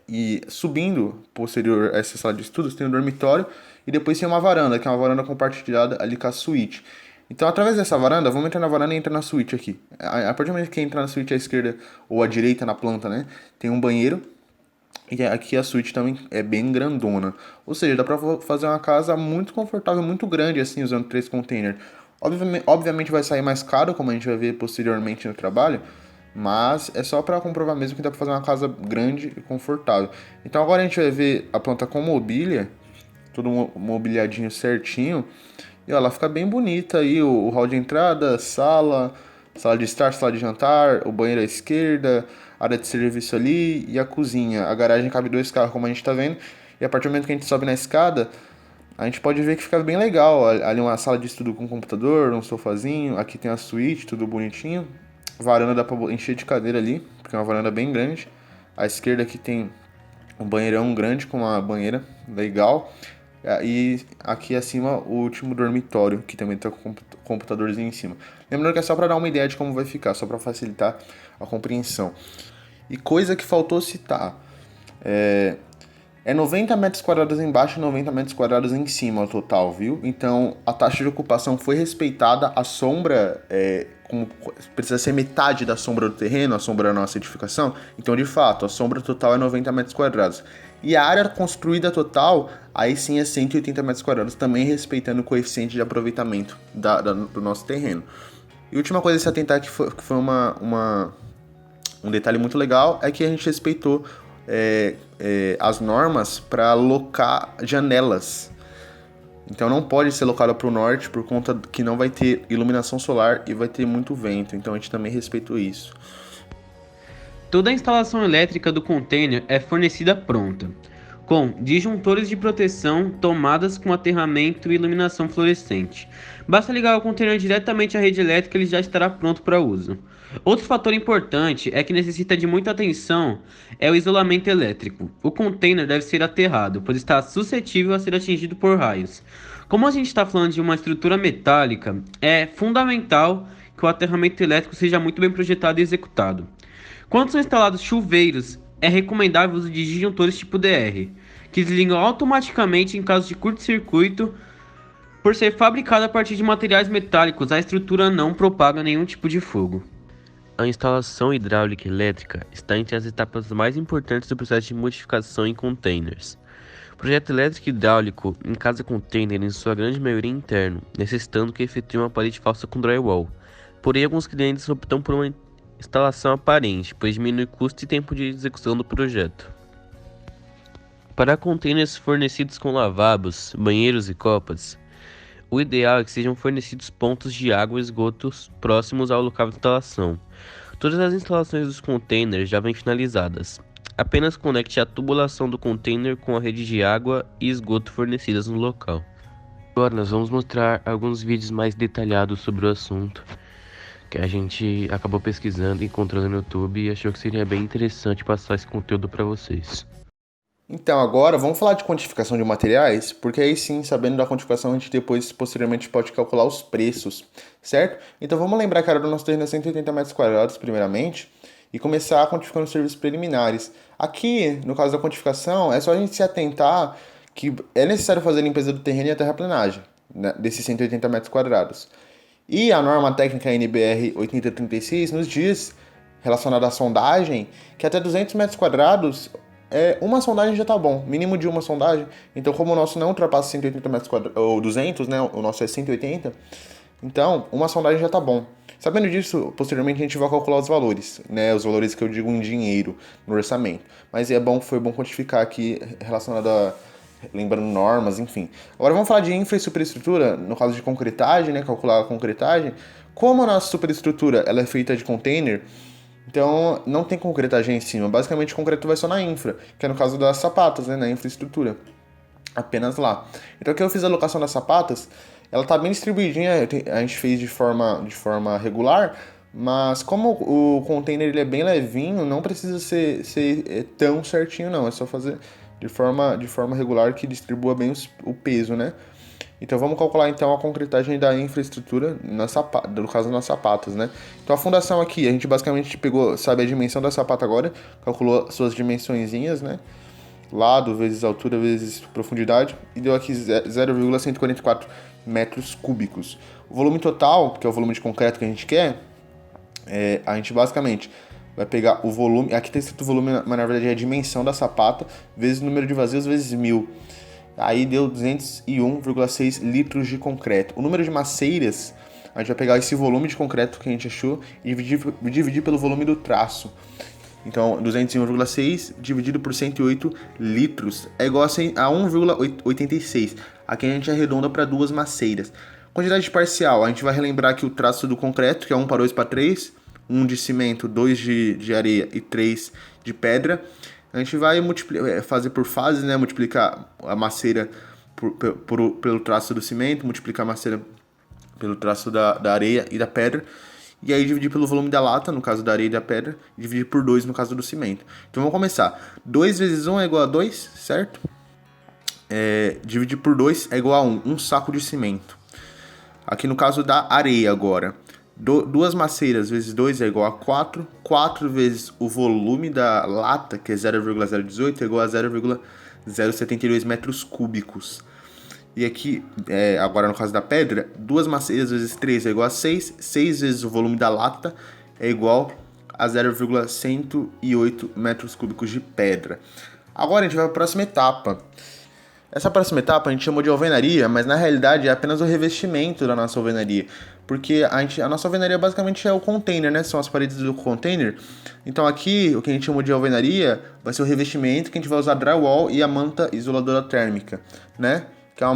E subindo, posterior a essa sala de estudos, tem um dormitório e depois tem uma varanda, que é uma varanda compartilhada ali com a suíte. Então, através dessa varanda, vamos entrar na varanda e entrar na suíte aqui. A partir do momento que entra na suíte à esquerda ou à direita na planta, né, tem um banheiro. E aqui a suíte também é bem grandona. Ou seja, dá pra fazer uma casa muito confortável, muito grande, assim, usando 3 containers. Obviamente vai sair mais caro, como a gente vai ver posteriormente no trabalho. Mas é só para comprovar mesmo que dá para fazer uma casa grande e confortável. Então agora a gente vai ver a planta com mobília, tudo mobiliadinho certinho. E ó, ela fica bem bonita aí, o hall de entrada, sala de estar, sala de jantar, o banheiro à esquerda, área de serviço ali e a cozinha. A garagem cabe 2 carros, como a gente tá vendo. E a partir do momento que a gente sobe na escada, a gente pode ver que fica bem legal. Ali uma sala de estudo com computador, um sofazinho, aqui tem a suíte, tudo bonitinho. Varanda dá pra encher de cadeira ali, porque é uma varanda bem grande. À esquerda aqui tem um banheirão grande com uma banheira legal. E aqui acima o último dormitório, que também tá com computadorzinho em cima. Lembrando que é só para dar uma ideia de como vai ficar, só para facilitar a compreensão. E coisa que faltou citar, é 90 metros quadrados embaixo e 90 metros quadrados em cima o total, viu? Então a taxa de ocupação foi respeitada, a sombra precisa ser metade da sombra do terreno, a sombra da nossa edificação. Então, de fato, a sombra total é 90 metros quadrados. E a área construída total, aí sim é 180 metros quadrados, também respeitando o coeficiente de aproveitamento do nosso terreno. E a última coisa a se atentar que foi um detalhe muito legal, é que a gente respeitou as normas para alocar janelas. Então não pode ser locada para o norte por conta que não vai ter iluminação solar e vai ter muito vento. Então a gente também respeitou isso. Toda a instalação elétrica do container é fornecida pronta, com disjuntores de proteção, tomadas com aterramento e iluminação fluorescente. Basta ligar o container diretamente à rede elétrica e ele já estará pronto para uso. Outro fator importante que necessita de muita atenção é o isolamento elétrico. O container deve ser aterrado, pois está suscetível a ser atingido por raios. Como a gente está falando de uma estrutura metálica, é fundamental que o aterramento elétrico seja muito bem projetado e executado. Quando são instalados chuveiros, é recomendável o uso de disjuntores tipo DR, que desligam automaticamente em caso de curto-circuito. Por ser fabricado a partir de materiais metálicos, a estrutura não propaga nenhum tipo de fogo. A instalação hidráulica e elétrica está entre as etapas mais importantes do processo de modificação em containers. O projeto elétrico e hidráulico em casa container, em sua grande maioria interno, necessitando que efetue uma parede falsa com drywall. Porém, alguns clientes optam por uma instalação aparente, pois diminui custo e tempo de execução do projeto. Para containers fornecidos com lavabos, banheiros e copas, o ideal é que sejam fornecidos pontos de água e esgotos próximos ao local de instalação. Todas as instalações dos containers já vêm finalizadas. Apenas conecte a tubulação do container com a rede de água e esgoto fornecidas no local. Agora nós vamos mostrar alguns vídeos mais detalhados sobre o assunto, que a gente acabou pesquisando, encontrando no YouTube e achou que seria bem interessante passar esse conteúdo para vocês. Então, agora vamos falar de quantificação de materiais, porque aí sim, sabendo da quantificação, a gente depois, posteriormente, pode calcular os preços, certo? Então, vamos lembrar que a área do nosso terreno é 180 metros quadrados, primeiramente, e começar quantificando os serviços preliminares. Aqui, no caso da quantificação, é só a gente se atentar que é necessário fazer a limpeza do terreno e a terraplenagem, né, desses 180 metros quadrados. E a norma técnica NBR 8036 nos diz, relacionada à sondagem, que até 200 metros quadrados, uma sondagem já tá bom, mínimo de uma sondagem. Então, como o nosso não ultrapassa 180 metros quadrados, ou 200, né, o nosso é 180, então, uma sondagem já tá bom. Sabendo disso, posteriormente a gente vai calcular os valores, né, os valores que eu digo em dinheiro, no orçamento. Mas foi bom quantificar aqui, relacionado a, lembrando normas, enfim. Agora vamos falar de infra e superestrutura, no caso de concretagem, né, calcular a concretagem. Como a nossa superestrutura ela é feita de container, então não tem concretagem em cima, basicamente o concreto vai só na infra, que é no caso das sapatas, né, na infraestrutura, apenas lá. Então aqui eu fiz a alocação das sapatas, ela tá bem distribuidinha, a gente fez de forma regular, mas como o container ele é bem levinho, não precisa ser tão certinho não, é só fazer de forma regular que distribua bem o peso, né? Então vamos calcular então a concretagem da infraestrutura, no caso nas sapatas, né? Então a fundação aqui, a gente basicamente pegou, sabe a dimensão da sapata agora, calculou suas dimensõezinhas, né? Lado vezes altura vezes profundidade, e deu aqui 0,144 metros cúbicos. O volume total, que é o volume de concreto que a gente quer, a gente basicamente vai pegar o volume, aqui está escrito o volume, mas na verdade é a dimensão da sapata, vezes o número de vazios, vezes 1000. Aí deu 201,6 litros de concreto. O número de maceiras, a gente vai pegar esse volume de concreto que a gente achou e dividir pelo volume do traço. Então, 201,6 dividido por 108 litros é igual a 1,86. Aqui a gente arredonda para 2 maceiras. Quantidade parcial, a gente vai relembrar aqui o traço do concreto, que é 1 para 2 para 3. 1 de cimento, 2 de areia e 3 de pedra. A gente vai fazer por fases, né? Multiplicar a maceira pelo traço do cimento, multiplicar a maceira pelo traço da areia e da pedra. E aí dividir pelo volume da lata, no caso da areia e da pedra, e dividir por 2 no caso do cimento. Então vamos começar. 2 vezes 1 é igual a 2, certo? Dividir por 2 é igual a 1, um saco de cimento. Aqui no caso da areia agora. 2 maceiras vezes 2 é igual a 4. 4 vezes o volume da lata, que é 0,018, é igual a 0,072 metros cúbicos. E aqui, agora no caso da pedra, 2 maceiras vezes 3 é igual a 6. 6 vezes o volume da lata é igual a 0,108 metros cúbicos de pedra. Agora a gente vai para a próxima etapa. Essa próxima etapa a gente chamou de alvenaria, mas na realidade é apenas o revestimento da nossa alvenaria. Porque a nossa alvenaria basicamente é o container, né? São as paredes do container. Então aqui, o que a gente chamou de alvenaria vai ser o revestimento que a gente vai usar drywall e a manta isoladora térmica, né? Que é uma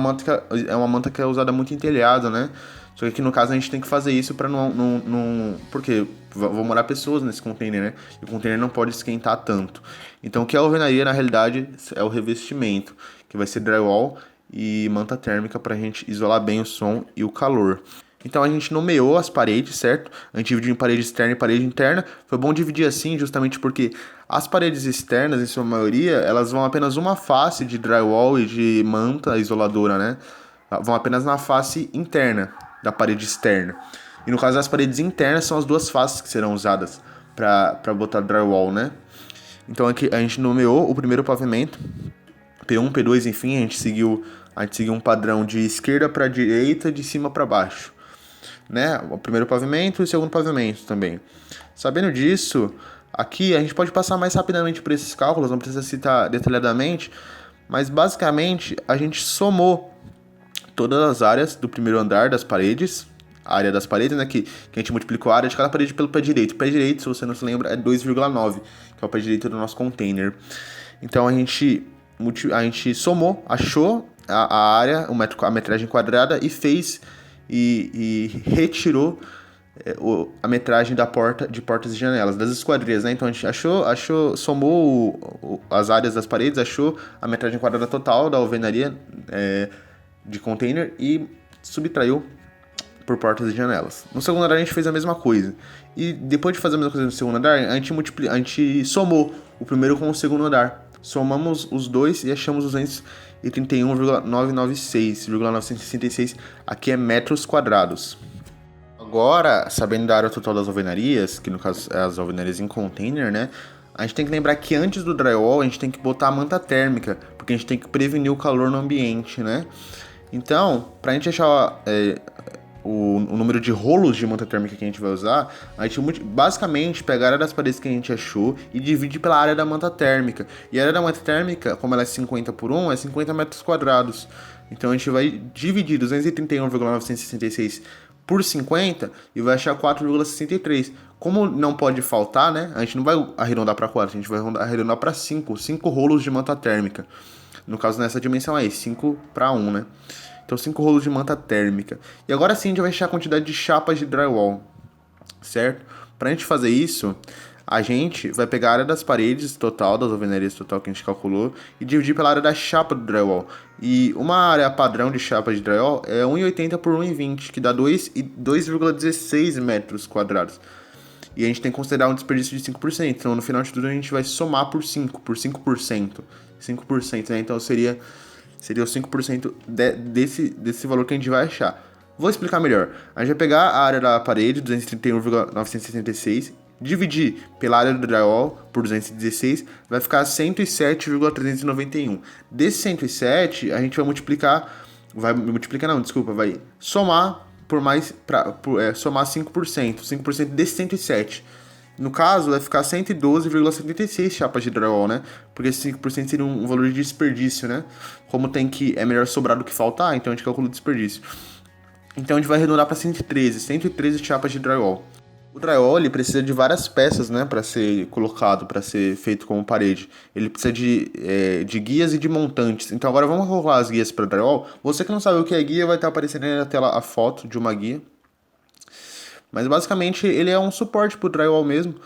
manta que é usada muito em telhado, né? Só que aqui no caso a gente tem que fazer isso para não... Porque vão morar pessoas nesse container, né? E o container não pode esquentar tanto. Então o que é a alvenaria na realidade é o revestimento, que vai ser drywall e manta térmica para a gente isolar bem o som e o calor. Então a gente nomeou as paredes, certo? A gente dividiu em parede externa e parede interna. Foi bom dividir assim justamente porque as paredes externas, em sua maioria, elas vão apenas uma face de drywall e de manta isoladora, né? Vão apenas na face interna da parede externa. E no caso das paredes internas são as 2 faces que serão usadas para botar drywall, né? Então aqui a gente nomeou o primeiro pavimento, P1, P2, enfim, a gente seguiu um padrão de esquerda para direita, de cima para baixo, né? O primeiro pavimento e o segundo pavimento também. Sabendo disso, aqui a gente pode passar mais rapidamente por esses cálculos, não precisa citar detalhadamente, mas basicamente a gente somou todas as áreas do primeiro andar das paredes, a área das paredes, né, que a gente multiplicou a área de cada parede pelo pé direito. O pé direito, se você não se lembra, é 2,9, que é o pé direito do nosso container. Então a gente somou, achou a área, a metragem quadrada e fez e retirou a metragem de portas e janelas, das esquadrias, né? Então a gente somou as áreas das paredes, achou a metragem quadrada total da alvenaria de container e subtraiu por portas e janelas. No segundo andar a gente fez a mesma coisa. E depois de fazer a mesma coisa no segundo andar, a gente somou o primeiro com o segundo andar. Somamos os dois e achamos 231,996,966. Aqui é metros quadrados. Agora, sabendo da área total das alvenarias, que no caso é as alvenarias em container, né? A gente tem que lembrar que antes do drywall a gente tem que botar a manta térmica, porque a gente tem que prevenir o calor no ambiente, né? Então, pra gente achar o número de rolos de manta térmica que a gente vai usar, a gente basicamente pega a área das paredes que a gente achou e divide pela área da manta térmica. E a área da manta térmica, como ela é 50 por 1, é 50 metros quadrados. Então a gente vai dividir 231,966 por 50 e vai achar 4,63. Como não pode faltar, né? A gente não vai arredondar para 4, a gente vai arredondar para 5 rolos de manta térmica. No caso, nessa dimensão aí, 5 para 1, né? Então, 5 rolos de manta térmica. E agora sim, a gente vai achar a quantidade de chapas de drywall, certo? Para a gente fazer isso, a gente vai pegar a área das paredes total, das alvenarias total que a gente calculou, e dividir pela área da chapa do drywall. E uma área padrão de chapa de drywall é 1,80 por 1,20, que dá 2,16 metros quadrados. E a gente tem que considerar um desperdício de 5%. Então, no final de tudo, a gente vai somar por 5%. 5%, né? Então, seria os 5% desse valor que a gente vai achar. Vou explicar melhor. A gente vai pegar a área da parede, 231,966, dividir pela área do drywall por 216, vai ficar 107,391. Desse 107, a gente vai vai somar somar 5%. 5% desse 107. No caso, vai ficar 112,76 chapas de drywall, né? Porque esse 5% seria um valor de desperdício, né? Como é melhor sobrar do que faltar, então a gente calcula o desperdício. Então a gente vai arredondar para 113 chapas de drywall. O drywall, ele precisa de várias peças, né, para ser colocado, para ser feito como parede. Ele precisa de guias e de montantes. Então agora vamos calcular as guias para drywall. Você que não sabe o que é guia, vai estar aparecendo aí na tela a foto de uma guia. Mas basicamente ele é um suporte para o drywall mesmo.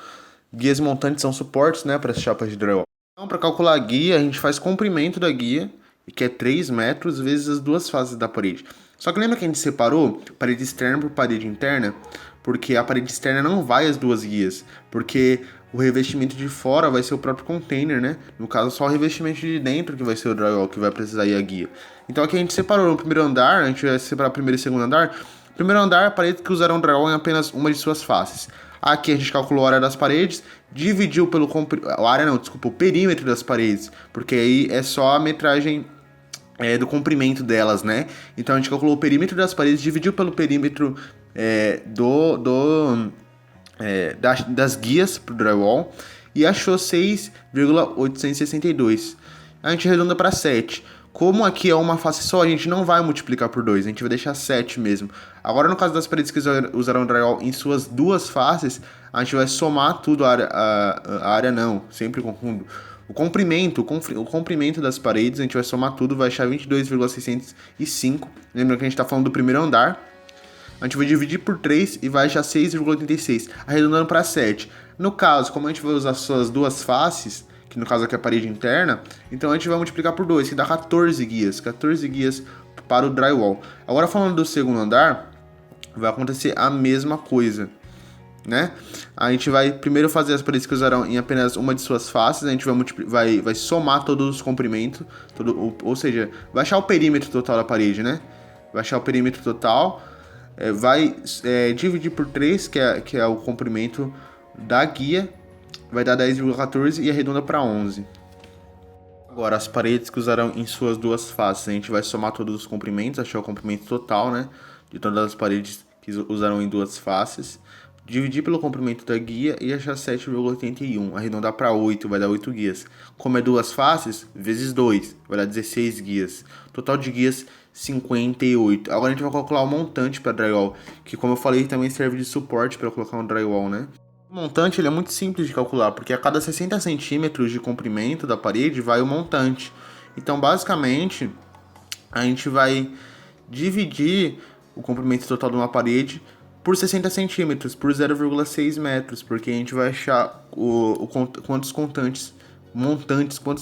Guias e montantes são suportes, né, para as chapas de drywall. Então, para calcular a guia, a gente faz comprimento da guia, que é 3 metros vezes as duas faces da parede. Só que lembra que a gente separou parede externa por parede interna? Porque a parede externa não vai as duas guias, porque o revestimento de fora vai ser o próprio container, né? No caso, só o revestimento de dentro que vai ser o drywall, que vai precisar ir a guia. Então aqui a gente separou no primeiro andar, a gente vai separar o primeiro e segundo andar. Primeiro andar, paredes que usarão drywall em apenas uma de suas faces. Aqui a gente calculou a área das paredes, dividiu pelo o perímetro das paredes, porque aí é só a metragem do comprimento delas, né? Então a gente calculou o perímetro das paredes, dividiu pelo perímetro das guias para o drywall e achou 6,862. A gente arredonda para 7. Como aqui é uma face só, a gente não vai multiplicar por 2, a gente vai deixar 7 mesmo. Agora, no caso das paredes que usaram drywall em suas duas faces, a gente vai somar tudo, sempre confundo. O comprimento das paredes, a gente vai somar tudo, vai achar 22,605. Lembra que a gente está falando do primeiro andar. A gente vai dividir por 3 e vai achar 6,86, arredondando para 7. No caso, como a gente vai usar suas duas faces, que no caso aqui é a parede interna, então a gente vai multiplicar por 2, que dá 14 guias para o drywall. Agora falando do segundo andar, vai acontecer a mesma coisa, né? A gente vai primeiro fazer as paredes que usarão em apenas uma de suas faces, a gente vai somar todos os comprimentos, ou seja, vai achar o perímetro total da parede, né? Vai achar o perímetro total, dividir por 3, que é o comprimento da guia, vai dar 10,14 e arredonda para 11. Agora, as paredes que usarão em suas duas faces, a gente vai somar todos os comprimentos, achar o comprimento total, né, de todas as paredes que usarão em duas faces, dividir pelo comprimento da guia e achar 7,81, arredondar para 8, vai dar 8 guias. Como é duas faces, vezes 2, vai dar 16 guias. Total de guias, 58. Agora a gente vai calcular o montante para drywall, que como eu falei, também serve de suporte para colocar um drywall, né? O montante ele é muito simples de calcular, porque a cada 60 centímetros de comprimento da parede vai o montante. Então, basicamente, a gente vai dividir o comprimento total de uma parede por 60 centímetros, por 0,6 metros, porque a gente vai achar quantos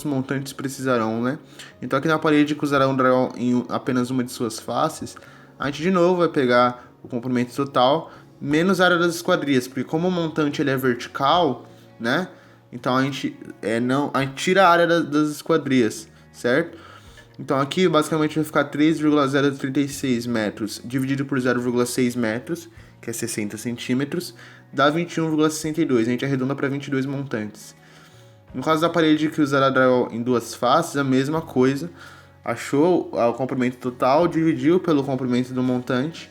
montantes precisarão, né? Então, aqui na parede que usará um drywall em apenas uma de suas faces, a gente de novo vai pegar o comprimento total, menos a área das esquadrias, porque como o montante ele é vertical, né? Então a gente tira a área das esquadrias, certo? Então aqui basicamente vai ficar 3,036 metros dividido por 0,6 metros, que é 60 centímetros, dá 21,62. A gente arredonda para 22 montantes. No caso da parede que usará drywall em duas faces, a mesma coisa. Achou o comprimento total, dividiu pelo comprimento do montante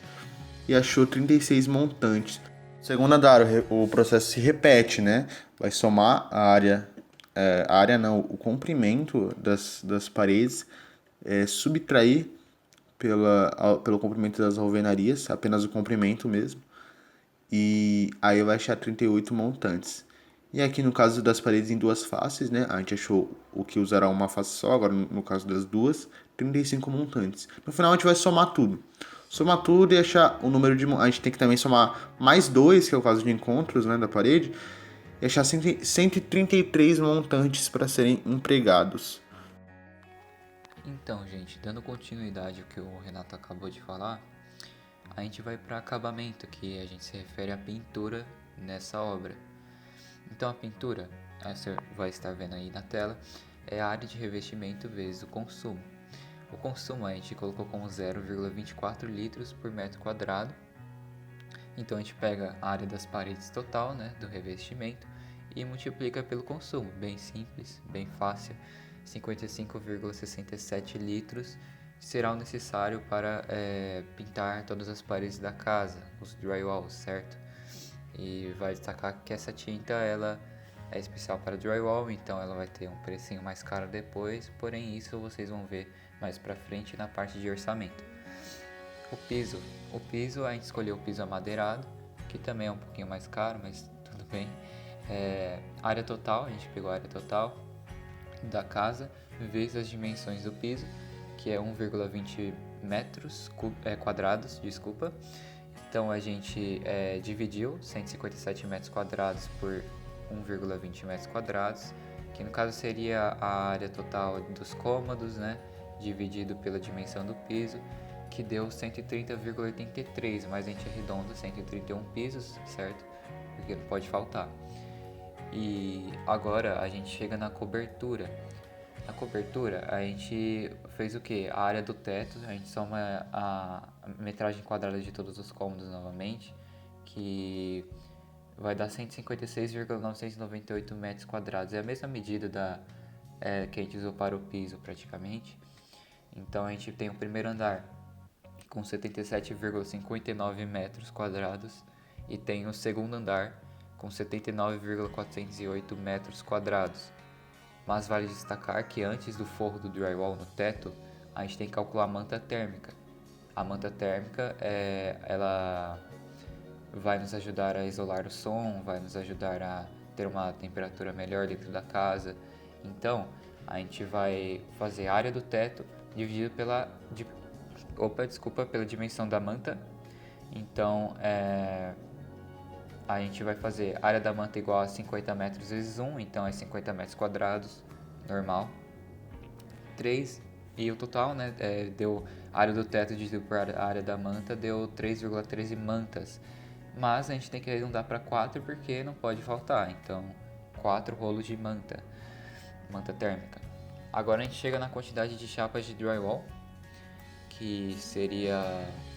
e achou 36 montantes. Segundo andar, o processo se repete, né? Vai somar o comprimento das paredes, subtrair pelo comprimento das alvenarias, apenas o comprimento mesmo, e aí vai achar 38 montantes. E aqui no caso das paredes em duas faces, né? A gente achou o que usará uma face só, agora no caso das duas, 35 montantes. No final a gente vai somar tudo. Somar tudo e achar o número de... A gente tem que também somar mais 2, que é o caso de encontros, né, da parede, e achar 133 montantes para serem empregados. Então, gente, dando continuidade ao que o Renato acabou de falar, a gente vai para acabamento, que a gente se refere à pintura nessa obra. Então, a pintura, você vai estar vendo aí na tela, é a área de revestimento vezes o consumo. O consumo a gente colocou como 0,24 litros por metro quadrado. Então a gente pega a área das paredes total, né, do revestimento, e multiplica pelo consumo, bem simples, bem fácil. 55,67 litros será o necessário para pintar todas as paredes da casa, os drywalls, certo? E vai destacar que essa tinta ela é especial para drywall, então ela vai ter um precinho mais caro depois, porém isso vocês vão ver mais pra frente na parte de orçamento. O piso a gente escolheu o piso amadeirado, que também é um pouquinho mais caro, mas tudo bem. Área total, a gente pegou a área total da casa, vezes as dimensões do piso, que é 1,20 metros quadrados, desculpa. Então a gente dividiu 157 metros quadrados por 1,20 metros quadrados, que no caso seria a área total dos cômodos, né, dividido pela dimensão do piso, que deu 130,83, mas a gente arredonda 131 pisos, certo? Porque não pode faltar. E agora a gente chega na cobertura. Na cobertura a gente fez o que? A área do teto, a gente soma a metragem quadrada de todos os cômodos novamente, que vai dar 156,998 metros quadrados. É a mesma medida que a gente usou para o piso praticamente. Então a gente tem o primeiro andar com 77,59 metros quadrados e tem o segundo andar com 79,408 metros quadrados. Mas vale destacar que antes do forro do drywall no teto, a gente tem que calcular a manta térmica. A manta térmica ela vai nos ajudar a isolar o som, vai nos ajudar a ter uma temperatura melhor dentro da casa. Então, a gente vai fazer a área do teto dividido pela dimensão da manta. Então, a gente vai fazer a área da manta igual a 50 metros vezes 1, então é 50 metros quadrados, normal. 3, e o total, né, deu a área do teto dividido por a área da manta, deu 3,13 mantas. Mas a gente tem que arredondar para 4 porque não pode faltar, então 4 rolos de manta térmica. Agora a gente chega na quantidade de chapas de drywall, que seria,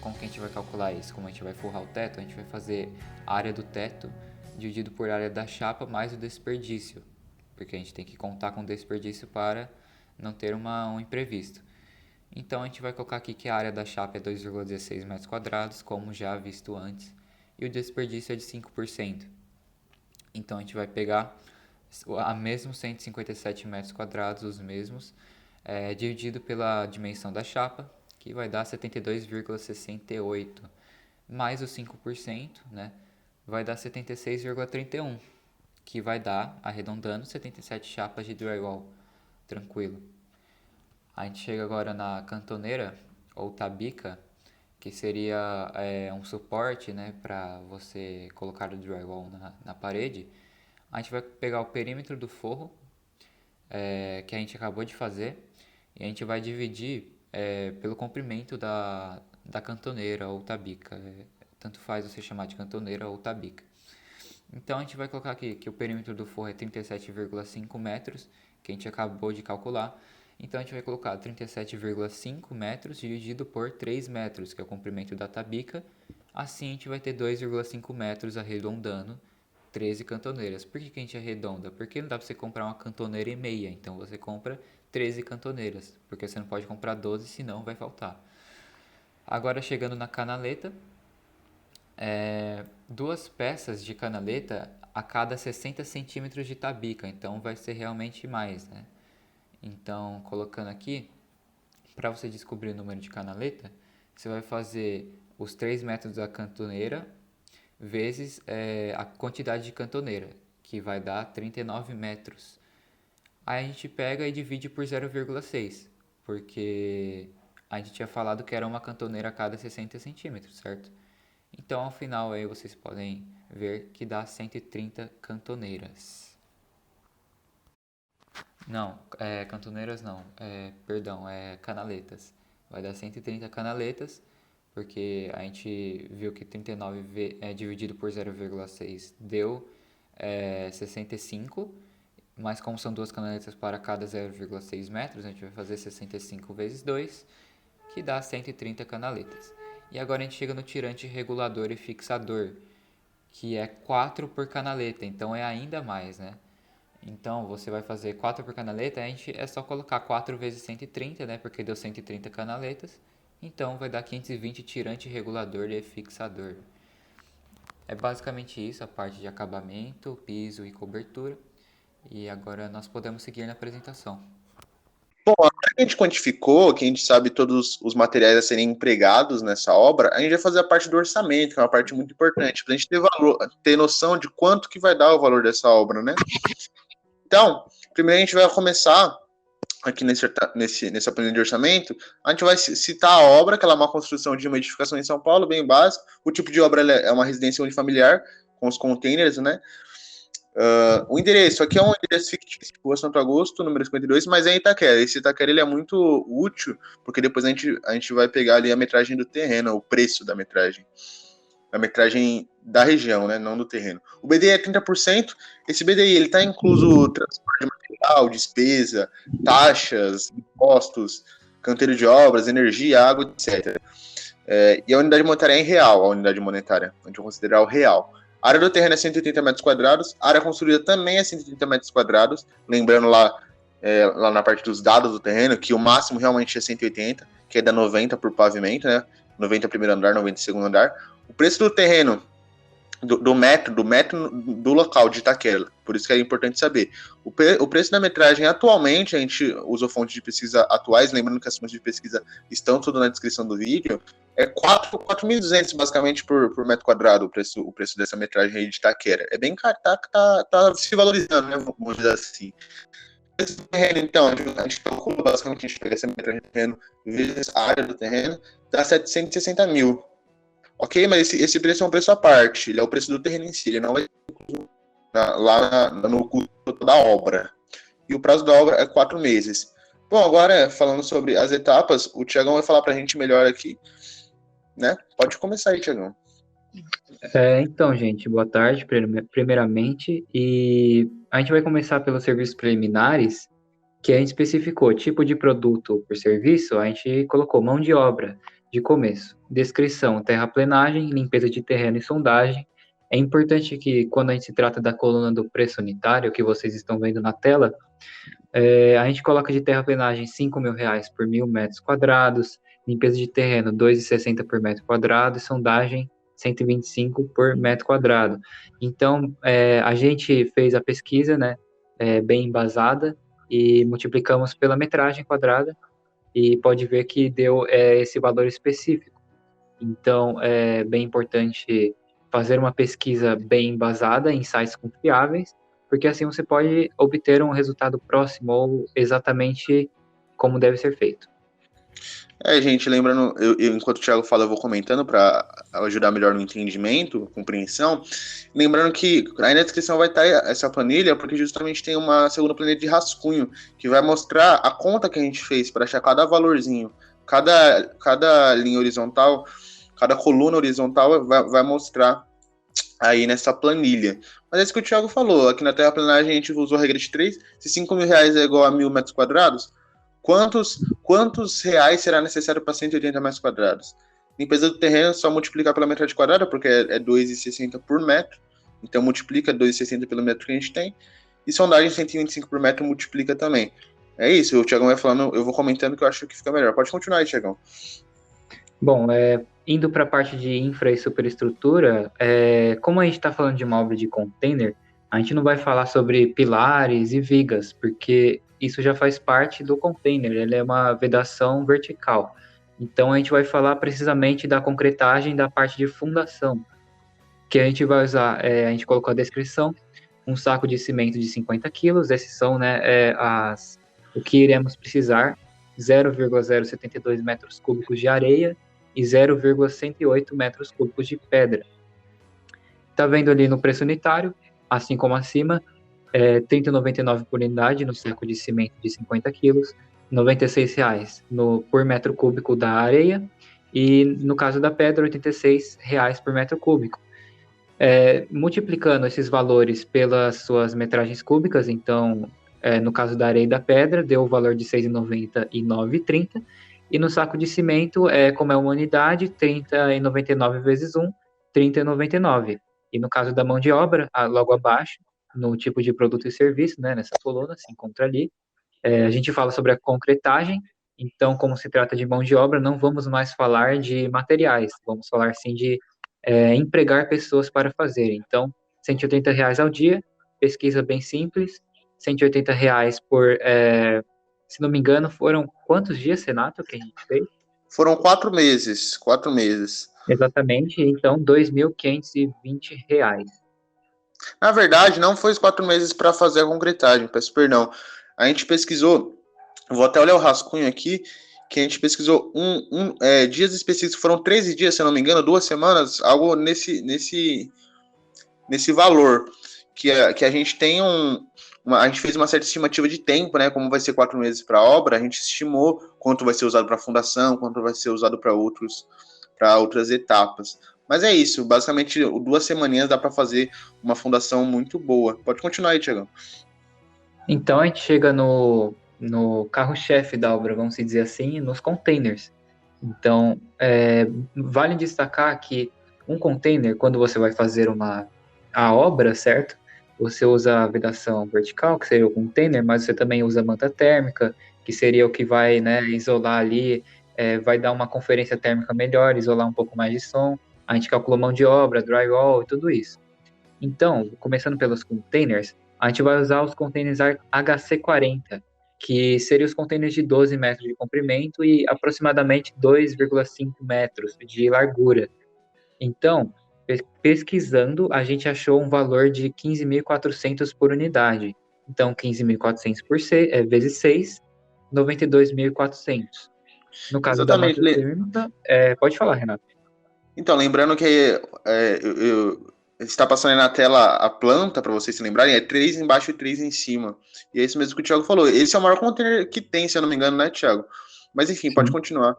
como que a gente vai calcular isso? Como a gente vai forrar o teto, a gente vai fazer a área do teto dividido por área da chapa mais o desperdício, porque a gente tem que contar com desperdício para não ter um imprevisto. Então a gente vai colocar aqui que a área da chapa é 2,16 metros quadrados, como já visto antes, e o desperdício é de 5%. Então a gente vai pegar a mesmos 157 metros quadrados, os mesmos, dividido pela dimensão da chapa, que vai dar 72,68, mais os 5%, né, vai dar 76,31, que vai dar, arredondando, 77 chapas de drywall, tranquilo. A gente chega agora na cantoneira, ou tabica, que seria um suporte, né, para você colocar o drywall na parede. A gente vai pegar o perímetro do forro, que a gente acabou de fazer, e a gente vai dividir pelo comprimento da cantoneira ou tabica. tanto faz você chamar de cantoneira ou tabica. Então a gente vai colocar aqui que o perímetro do forro é 37,5 metros, que a gente acabou de calcular. Então a gente vai colocar 37,5 metros dividido por 3 metros, que é o comprimento da tabica. Assim a gente vai ter 2,5 metros arredondando 13 cantoneiras. Por que a gente arredonda? Porque não dá para você comprar uma cantoneira e meia, então você compra 13 cantoneiras, porque você não pode comprar 12, senão vai faltar. Agora chegando na canaleta, 2 peças de canaleta a cada 60 centímetros de tabica, então vai ser realmente mais, né? Então, colocando aqui, para você descobrir o número de canaleta, você vai fazer os 3 metros da cantoneira vezes a quantidade de cantoneira, que vai dar 39 metros. Aí a gente pega e divide por 0,6, porque a gente tinha falado que era uma cantoneira a cada 60 centímetros, certo? Então, ao final, aí vocês podem ver que dá 130 cantoneiras. Não, cantoneiras não, perdão, canaletas. Vai dar 130 canaletas, porque a gente viu que 39 dividido por 0,6 deu 65, mas como são 2 canaletas para cada 0,6 metros, a gente vai fazer 65 vezes 2, que dá 130 canaletas. E agora a gente chega no tirante regulador e fixador, que é 4 por canaleta, então é ainda mais, né? Então você vai fazer 4 por canaleta, é só colocar 4 vezes 130, né? Porque deu 130 canaletas, então vai dar 520 tirante regulador e fixador. É basicamente isso, a parte de acabamento, piso e cobertura. E agora nós podemos seguir na apresentação. Bom, agora que a gente quantificou, que a gente sabe todos os materiais a serem empregados nessa obra, a gente vai fazer a parte do orçamento, que é uma parte muito importante, para a gente ter noção de quanto que vai dar o valor dessa obra, né? Então, primeiro a gente vai começar aqui nessa planilha de orçamento, a gente vai citar a obra, que ela é uma construção de uma edificação em São Paulo, bem básica. O tipo de obra é uma residência unifamiliar, com os containers, né? O endereço, aqui é um endereço fictício, Rua Santo Augusto, número 52, mas é em Itaquera. Esse Itaquera ele é muito útil, porque depois a gente vai pegar ali a metragem do terreno, o preço da metragem da região, né, não do terreno. O BDI é 30%, esse BDI ele está incluso transporte de material, despesa, taxas, impostos, canteiro de obras, energia, água, etc. E a unidade monetária é em real, a unidade monetária, a gente vai considerar o real. A área do terreno é 180 metros quadrados, a área construída também é 130 metros quadrados, lembrando lá na parte dos dados do terreno, que o máximo realmente é 180, que é da 90 por pavimento, né? 90 primeiro andar, 90 segundo andar. O preço do terreno, do metro do local de Itaquera, por isso que é importante saber. O preço da metragem atualmente, a gente usa fontes de pesquisa atuais, lembrando que as fontes de pesquisa estão tudo na descrição do vídeo, é 4.200 basicamente por metro quadrado o preço dessa metragem aí de Itaquera. É bem caro, tá se valorizando, né, vamos dizer assim. O preço do terreno, então, a gente calcula, basicamente, a gente pega essa metragem do terreno vezes a área do terreno, dá 760 mil. Ok, mas esse preço é um preço à parte, ele é o preço do terreno em si, ele não vai lá no custo da obra. E o prazo da obra é 4 meses. Bom, agora falando sobre as etapas, o Tiagão vai falar pra gente melhor aqui, né? Pode começar aí, Tiagão. Então, gente, boa tarde, primeiramente, e a gente vai começar pelos serviços preliminares, que a gente especificou tipo de produto por serviço, a gente colocou mão de obra de começo, descrição, terraplenagem, limpeza de terreno e sondagem. É importante que quando a gente se trata da coluna do preço unitário, que vocês estão vendo na tela, a gente coloca de terraplenagem R$5.000 por 1.000 metros quadrados, limpeza de terreno R$2,60 por metro quadrado e sondagem 125 por metro quadrado. Então, a gente fez a pesquisa, né, bem embasada, e multiplicamos pela metragem quadrada, e pode ver que deu esse valor específico. Então, é bem importante fazer uma pesquisa bem embasada em sites confiáveis, porque assim você pode obter um resultado próximo ou exatamente como deve ser feito. Gente, lembrando, enquanto o Thiago fala, eu vou comentando para ajudar melhor no entendimento, compreensão. Lembrando que aí na descrição vai estar essa planilha, porque justamente tem uma segunda planilha de rascunho, que vai mostrar a conta que a gente fez para achar cada valorzinho, cada linha horizontal cada coluna horizontal vai mostrar aí nessa planilha. Mas é isso que o Thiago falou, aqui na terraplanagem a gente usou a regra de 3, se 5 mil reais é igual a 1.000 metros quadrados, quantos reais será necessário para 180 metros quadrados? Limpeza do terreno, só multiplicar pela metragem quadrada, porque é 2,60 por metro, então multiplica 2,60 pelo metro que a gente tem, e sondagem 125 por metro multiplica também. É isso, o Thiagão vai falando, eu vou comentando que eu acho que fica melhor. Pode continuar aí, Thiagão. Bom, indo para a parte de infra e superestrutura, como a gente está falando de uma obra de container, a gente não vai falar sobre pilares e vigas, porque isso já faz parte do container, ele é uma vedação vertical. Então, a gente vai falar precisamente da concretagem da parte de fundação, que a gente vai usar, a gente colocou a descrição, um saco de cimento de 50 quilos, esses são, né, o que iremos precisar, 0,072 metros cúbicos de areia e 0,108 metros cúbicos de pedra. Tá vendo ali no preço unitário, assim como acima, R$ 30,99 por unidade no saco de cimento de 50 quilos, R$ 96,00 por metro cúbico da areia e, no caso da pedra, R$ 86,00 por metro cúbico. Multiplicando esses valores pelas suas metragens cúbicas, então, no caso da areia e da pedra, deu o valor de R$ 6,90 e R$ 9,30, e no saco de cimento, como é uma unidade, R$ 30,99 vezes 1, R$ 30,99. E no caso da mão de obra, logo abaixo, no tipo de produto e serviço, né, nessa coluna, se encontra ali, a gente fala sobre a concretagem. Então, como se trata de mão de obra, não vamos mais falar de materiais, vamos falar sim de empregar pessoas para fazer. Então, R$ 180,00 ao dia, pesquisa bem simples, R$ 180,00 por, se não me engano, foram quantos dias, Renato, que a gente fez? Foram 4 meses. Exatamente, então R$ 2.520. Na verdade, não foi os 4 meses para fazer a concretagem, peço perdão. A gente pesquisou, vou até olhar o rascunho aqui, que a gente pesquisou dias específicos, foram 13 dias, se eu não me engano, 2 semanas, algo nesse valor, que a gente tem a gente fez uma certa estimativa de tempo, né, como vai ser 4 meses para a obra, a gente estimou quanto vai ser usado para a fundação, quanto vai ser usado para outras etapas. Mas é isso, basicamente 2 semaninhas dá para fazer uma fundação muito boa. Pode continuar aí, Thiago. Então a gente chega no carro-chefe da obra, vamos dizer assim, nos containers. Então, vale destacar que um container, quando você vai fazer a obra, certo? Você usa a vedação vertical, que seria o container, mas você também usa a manta térmica, que seria o que vai, né, isolar ali, vai dar uma conferência térmica melhor, isolar um pouco mais de som. A gente calculou mão de obra, drywall e tudo isso. Então, começando pelos containers, a gente vai usar os containers HC40, que seriam os containers de 12 metros de comprimento e aproximadamente 2,5 metros de largura. Então, pesquisando, a gente achou um valor de 15.400 por unidade. Então, 15.400 vezes 6, 92.400. No caso Exatamente. da manta térmica, pode falar, Renato. Então, lembrando que está passando aí na tela a planta, para vocês se lembrarem, é 3 embaixo e 3 em cima. E é isso mesmo que o Thiago falou. Esse é o maior container que tem, se eu não me engano, né, Thiago? Mas enfim, pode continuar.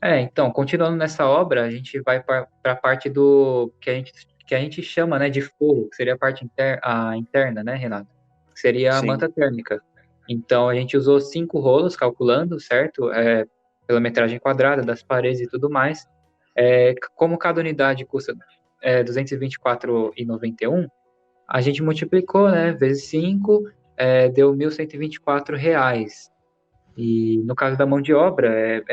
Então, continuando nessa obra, a gente vai para a parte do que a gente chama, né, de forro, que seria a parte interna, né, Renato? Que seria a manta térmica. Então, a gente usou 5 rolos, calculando, certo? Pela metragem quadrada das paredes e tudo mais. Como cada unidade custa R$ 224,91, a gente multiplicou, né, vezes 5, deu R$ 1.124. E no caso da mão de obra,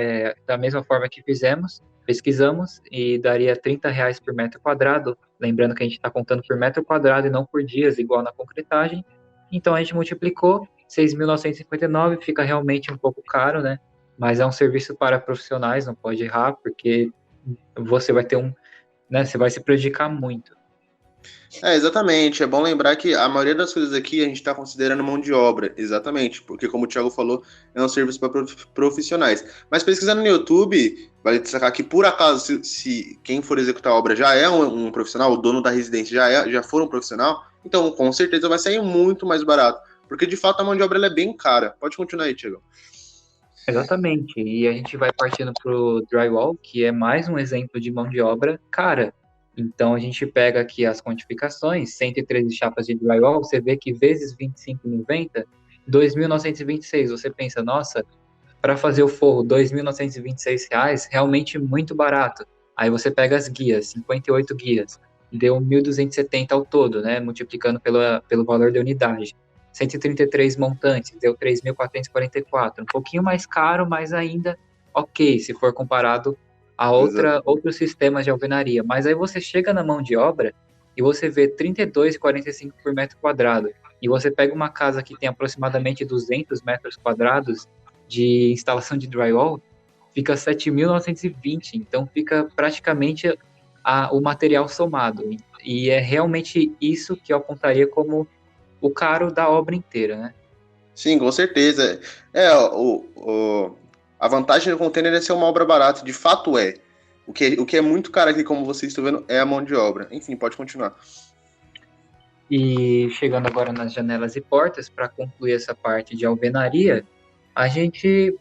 da mesma forma que pesquisamos, e daria R$ 30,00 por metro quadrado, lembrando que a gente está contando por metro quadrado e não por dias, igual na concretagem. Então a gente multiplicou, 6.959, fica realmente um pouco caro, né? Mas é um serviço para profissionais, não pode errar, porque você vai ter né, você vai se prejudicar muito. Exatamente. É bom lembrar que a maioria das coisas aqui a gente está considerando mão de obra, exatamente, porque como o Thiago falou, é um serviço para profissionais. Mas pesquisando no YouTube, vale destacar que por acaso, se quem for executar a obra já é um profissional, o dono da residência já for um profissional, então com certeza vai sair muito mais barato, porque de fato a mão de obra ela é bem cara. Pode continuar aí, Thiago. Exatamente. E a gente vai partindo pro drywall, que é mais um exemplo de mão de obra cara. Então a gente pega aqui as quantificações, 113 chapas de drywall, você vê que vezes 25,90, 2.926. Você pensa, nossa, para fazer o forro, R$ 2.926, realmente muito barato. Aí você pega as guias, 58 guias, deu 1.270 ao todo, né? Multiplicando pelo valor da unidade. 133 montantes, deu 3.444. Um pouquinho mais caro, mas ainda ok, se for comparado a Exatamente. outros sistemas de alvenaria. Mas aí você chega na mão de obra e você vê 32,45 por metro quadrado. E você pega uma casa que tem aproximadamente 200 metros quadrados de instalação de drywall, fica 7.920. Então fica praticamente o material somado. E é realmente isso que eu apontaria como o caro da obra inteira, né? Sim, com certeza. A vantagem do container é ser uma obra barata, de fato é. O que é muito caro aqui, como vocês estão vendo, é a mão de obra. Enfim, pode continuar. E chegando agora nas janelas e portas, para concluir essa parte de alvenaria, a gente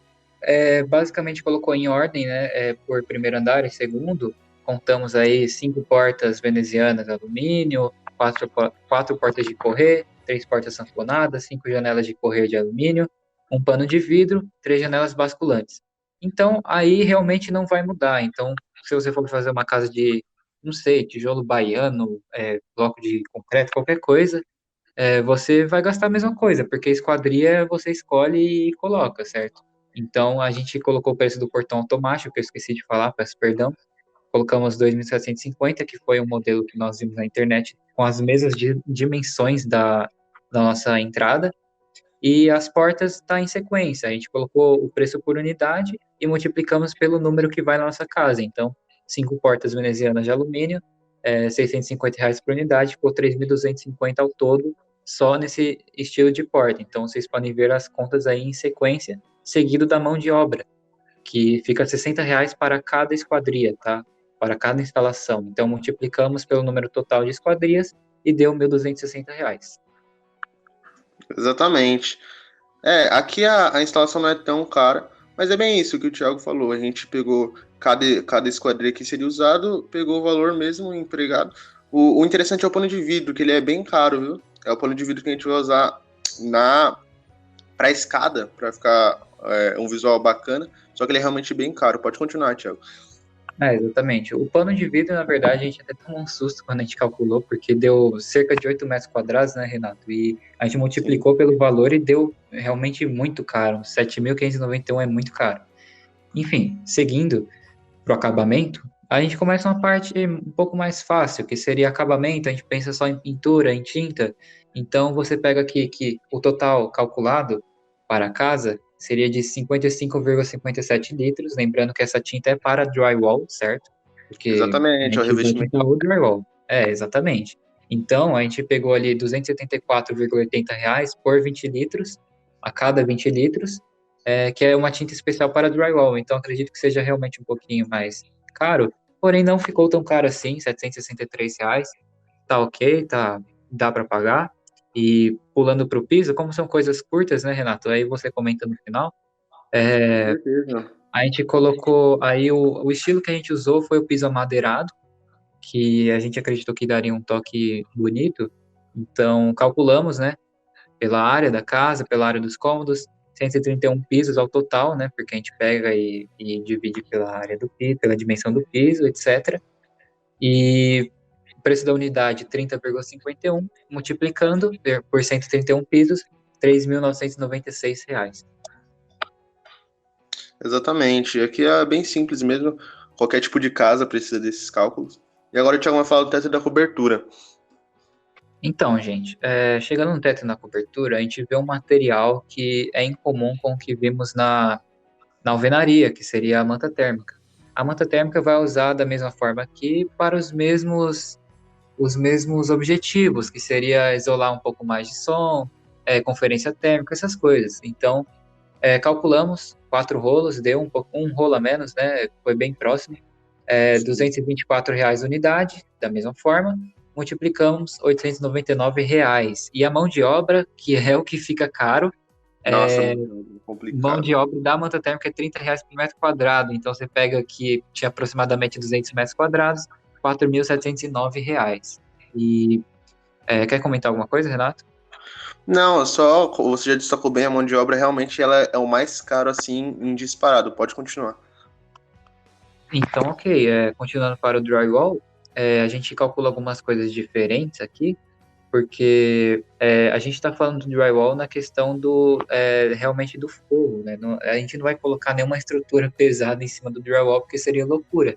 basicamente colocou em ordem, né, por primeiro andar e segundo, contamos aí 5 portas venezianas de alumínio, quatro portas de correr, 3 portas sanfonadas, 5 janelas de correr de alumínio, um pano de vidro, 3 janelas basculantes. Então, aí realmente não vai mudar. Então, se você for fazer uma casa de, não sei, tijolo baiano, bloco de concreto, qualquer coisa, você vai gastar a mesma coisa, porque esquadria você escolhe e coloca, certo? Então, a gente colocou o preço do portão automático, que eu esqueci de falar, peço perdão. Colocamos 2.750, que foi um modelo que nós vimos na internet, com as mesmas dimensões da nossa entrada. E as portas está em sequência. A gente colocou o preço por unidade e multiplicamos pelo número que vai na nossa casa. Então, 5 portas venezianas de alumínio, R$ 650 por unidade, ficou 3.250 ao todo, só nesse estilo de porta. Então, vocês podem ver as contas aí em sequência, seguido da mão de obra, que fica R$ 60 para cada esquadria, tá? Para cada instalação. Então, multiplicamos pelo número total de esquadrias e deu R$ 1.260. Exatamente. Aqui a instalação não é tão cara, mas é bem isso que o Thiago falou. A gente pegou cada esquadria que seria usado, pegou o valor mesmo empregado. O interessante é o pano de vidro, que ele é bem caro, viu? É o pano de vidro que a gente vai usar pra escada, pra ficar um visual bacana. Só que ele é realmente bem caro. Pode continuar, Thiago. Exatamente. O pano de vidro, na verdade, a gente até tomou um susto quando a gente calculou, porque deu cerca de 8 metros quadrados, né, Renato? E a gente multiplicou pelo valor e deu realmente muito caro. 7.591 é muito caro. Enfim, seguindo para o acabamento, a gente começa uma parte um pouco mais fácil, que seria acabamento. A gente pensa só em pintura, em tinta. Então, você pega aqui que o total calculado para a casa seria de 55,57 litros. Lembrando que essa tinta é para drywall, certo? Porque a Exatamente, é o gente usa revestimento. tinta ou drywall. Exatamente. Então, a gente pegou ali R$ 274,80 por 20 litros, a cada 20 litros, que é uma tinta especial para drywall. Então, acredito que seja realmente um pouquinho mais caro, porém não ficou tão caro assim, R$ 763. Tá ok, dá para pagar. E pulando para o piso, como são coisas curtas, né, Renato? Aí você comenta no final. Com certeza. A gente colocou aí o estilo que a gente usou foi o piso amadeirado, que a gente acreditou que daria um toque bonito. Então calculamos, né, pela área da casa, pela área dos cômodos, 131 pisos ao total, né, porque a gente pega e divide pela área do piso, pela dimensão do piso, etc. E o preço da unidade, 30,51, multiplicando por 131 pisos, R$ 3.996. Exatamente. Aqui é bem simples mesmo. Qualquer tipo de casa precisa desses cálculos. E agora o Thiago vai falar do teto da cobertura. Então, gente, chegando no teto e na cobertura, a gente vê um material que é incomum com o que vimos na alvenaria, que seria a manta térmica. A manta térmica vai usar da mesma forma aqui para os mesmos objetivos, que seria isolar um pouco mais de som, conferência térmica, essas coisas. Então, calculamos 4 rolos, deu um rolo a menos, né? Foi bem próximo. R$ 224 a unidade, da mesma forma. Multiplicamos R$ 899. E a mão de obra, que é o que fica caro, Nossa, muito Mão complicado. de obra da manta térmica é R$ 30 por metro quadrado. Então, você pega aqui, tinha aproximadamente 200 metros quadrados, R$ 4.709. E quer comentar alguma coisa, Renato? Não, só você já destacou bem, a mão de obra realmente ela é o mais caro assim em disparado. Pode continuar. Então, ok. Continuando para o drywall, a gente calcula algumas coisas diferentes aqui, porque a gente está falando do drywall na questão realmente do forro, né? A gente não vai colocar nenhuma estrutura pesada em cima do drywall, porque seria loucura.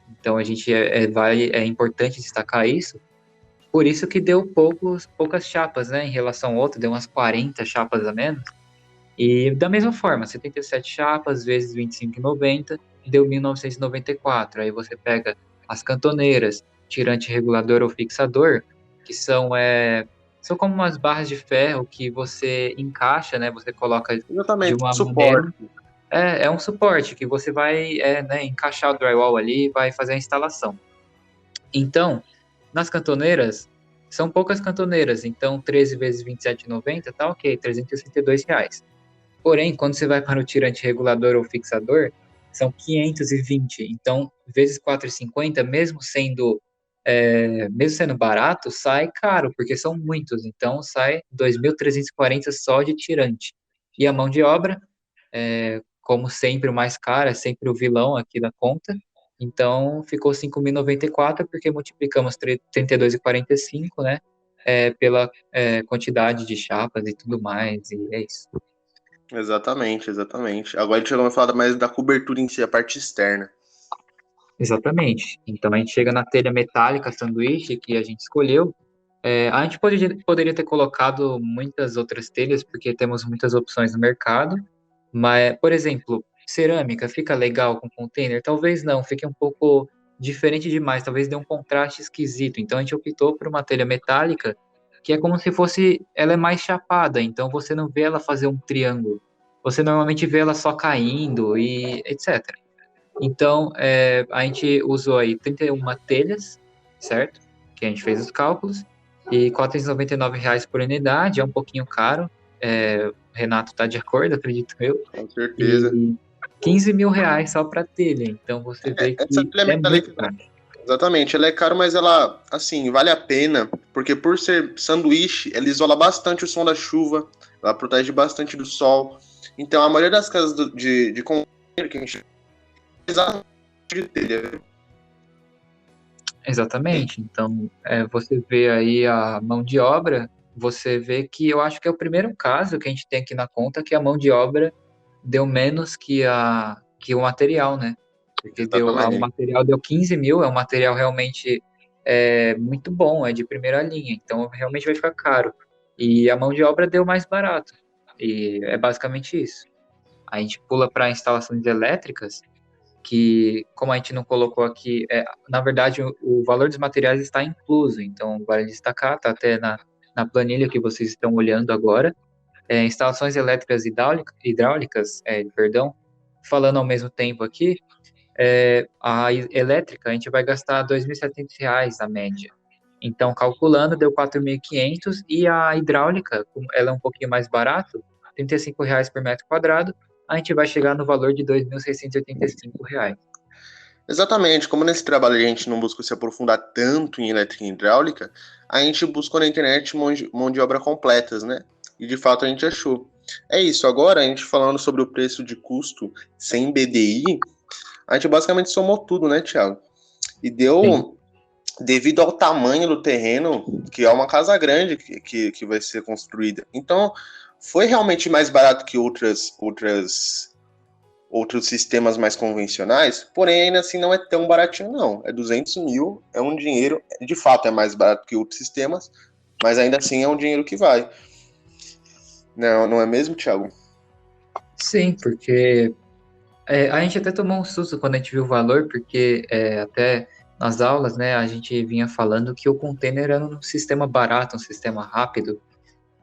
Então, a gente é importante destacar isso. Por isso que deu poucas chapas, né? Em relação ao outro, deu umas 40 chapas a menos. E da mesma forma, 77 chapas vezes 25,90 deu 1.994. Aí você pega as cantoneiras, tirante regulador ou fixador, que são como umas barras de ferro que você encaixa, né? Você coloca de Exatamente, uma suporte. maneira. É um suporte que você vai né, encaixar o drywall ali e vai fazer a instalação. Então, nas cantoneiras, são poucas cantoneiras, então 13 vezes 27,90 tá ok, R$ 362. Porém, quando você vai para o tirante regulador ou fixador, são 520. Então, vezes 4,50, mesmo sendo barato, sai caro, porque são muitos. Então, sai 2.340 só de tirante. E a mão de obra, como sempre, o mais caro, é sempre o vilão aqui da conta. Então, ficou 5.094, porque multiplicamos 32,45, né? Pela quantidade de chapas e tudo mais, e é isso. Exatamente, exatamente. Agora a gente vai falar mais da cobertura em si, a parte externa. Exatamente. Então, a gente chega na telha metálica sanduíche que a gente escolheu. A gente poderia ter colocado muitas outras telhas, porque temos muitas opções no mercado. Mas, por exemplo, cerâmica fica legal com container? Talvez não, fique um pouco diferente demais, talvez dê um contraste esquisito. Então, a gente optou por uma telha metálica, que é como se fosse, ela é mais chapada, então você não vê ela fazer um triângulo. Você normalmente vê ela só caindo e etc. Então, a gente usou aí 31 telhas, certo? Que a gente fez os cálculos, e R$ 499 por unidade, é um pouquinho caro. O Renato está de acordo, acredito eu. Com certeza. E R$ 15.000 só para telha, então você vê Essa que telha é muito metálica, caro. exatamente, ela é cara, mas ela, assim, vale a pena, porque por ser sanduíche, ela isola bastante o som da chuva, ela protege bastante do sol. Então, a maioria das casas de container que a gente exatamente de telha. Exatamente. Então, você vê aí a mão de obra, você vê que eu acho que é o primeiro caso que a gente tem aqui na conta que a mão de obra deu menos que o material, né? Porque o Exatamente. material deu 15 mil, é um material realmente muito bom, é de primeira linha, então realmente vai ficar caro. E a mão de obra deu mais barato. E é basicamente isso. A gente pula para instalações elétricas, que, como a gente não colocou aqui, na verdade, o valor dos materiais está incluso, então vale destacar, está até na planilha que vocês estão olhando agora. Instalações elétricas hidráulicas, perdão, falando ao mesmo tempo aqui, a elétrica a gente vai gastar R$ 2.700 na média. Então, calculando, deu 4.500, e a hidráulica, como ela é um pouquinho mais barato, R$ 35 por metro quadrado, a gente vai chegar no valor de R$ 2.685. Exatamente, como nesse trabalho a gente não busca se aprofundar tanto em elétrica e hidráulica, a gente buscou na internet mão de obra completas, né? E de fato a gente achou. É isso, agora a gente falando sobre o preço de custo sem BDI, a gente basicamente somou tudo, né, Thiago? E Sim. deu, devido ao tamanho do terreno, que é uma casa grande que vai ser construída. Então, foi realmente mais barato que outros sistemas mais convencionais, porém ainda assim não é tão baratinho não, é 200 mil, é um dinheiro, de fato é mais barato que outros sistemas, mas ainda assim é um dinheiro que vai. Não, não é mesmo, Thiago? Sim, porque a gente até tomou um susto quando a gente viu o valor, porque até nas aulas, né, a gente vinha falando que o container era um sistema barato, um sistema rápido,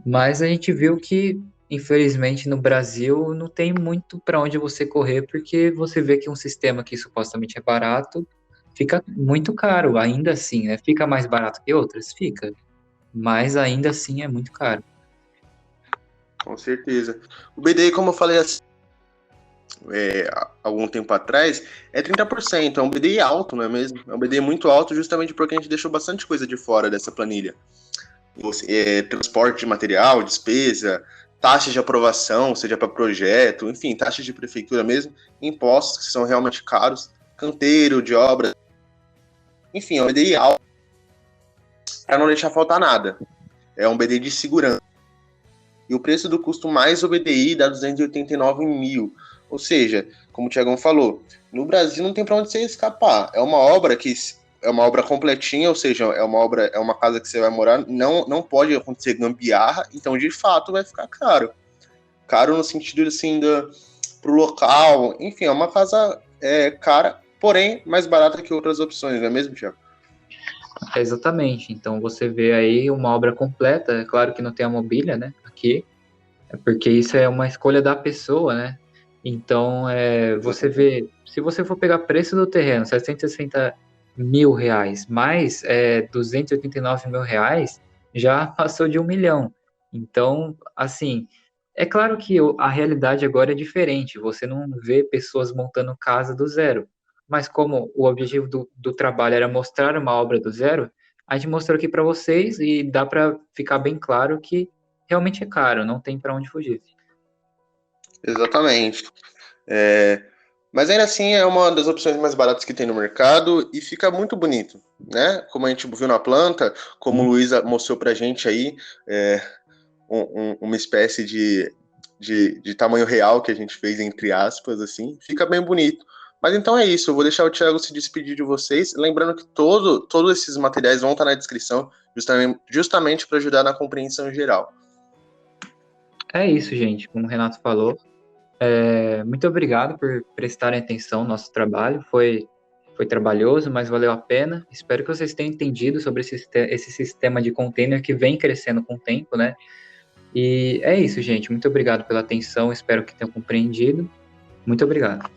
mas a gente viu que, infelizmente, no Brasil não tem muito para onde você correr, porque você vê que um sistema que supostamente é barato fica muito caro, ainda assim, né? Fica mais barato que outras? Fica, mas ainda assim é muito caro. Com certeza. O BDI, como eu falei há algum tempo atrás, é 30%. É um BDI alto, não é mesmo? É um BDI muito alto, justamente porque a gente deixou bastante coisa de fora dessa planilha. Transporte de material, despesa, taxas de aprovação, seja para projeto, enfim, taxas de prefeitura mesmo, impostos que são realmente caros, canteiro de obra, enfim, é um BDI alto para não deixar faltar nada. É um BDI de segurança. E o preço do custo mais o BDI dá 289 mil. Ou seja, como o Tiagão falou, no Brasil não tem para onde você escapar. É uma obra completinha, ou seja, é uma casa que você vai morar, não pode acontecer gambiarra, então de fato vai ficar caro. Caro no sentido assim pro local, enfim, é uma casa cara, porém mais barata que outras opções, não é mesmo, Tiago? Exatamente. Então você vê aí uma obra completa, é claro que não tem a mobília, né? Aqui, é porque isso é uma escolha da pessoa, né? Então, você vê, se você for pegar preço do terreno, 760 mil reais, mais 289 mil reais, já passou de 1 milhão. Então, assim, é claro que a realidade agora é diferente, você não vê pessoas montando casa do zero, mas como o objetivo do trabalho era mostrar uma obra do zero, a gente mostrou aqui para vocês e dá para ficar bem claro que realmente é caro, não tem para onde fugir. Exatamente. É, mas ainda assim é uma das opções mais baratas que tem no mercado e fica muito bonito, né? Como a gente viu na planta, como o Luísa mostrou pra gente aí, é, uma espécie de tamanho real que a gente fez, entre aspas, assim, fica bem bonito. Mas então é isso, eu vou deixar o Thiago se despedir de vocês, lembrando que todos esses materiais vão estar na descrição, justamente para ajudar na compreensão geral. É isso, gente. Como o Renato falou, muito obrigado por prestarem atenção no nosso trabalho. Foi trabalhoso, mas valeu a pena. Espero que vocês tenham entendido sobre esse sistema de container que vem crescendo com o tempo, né? E é isso, gente. Muito obrigado pela atenção. Espero que tenham compreendido. Muito obrigado.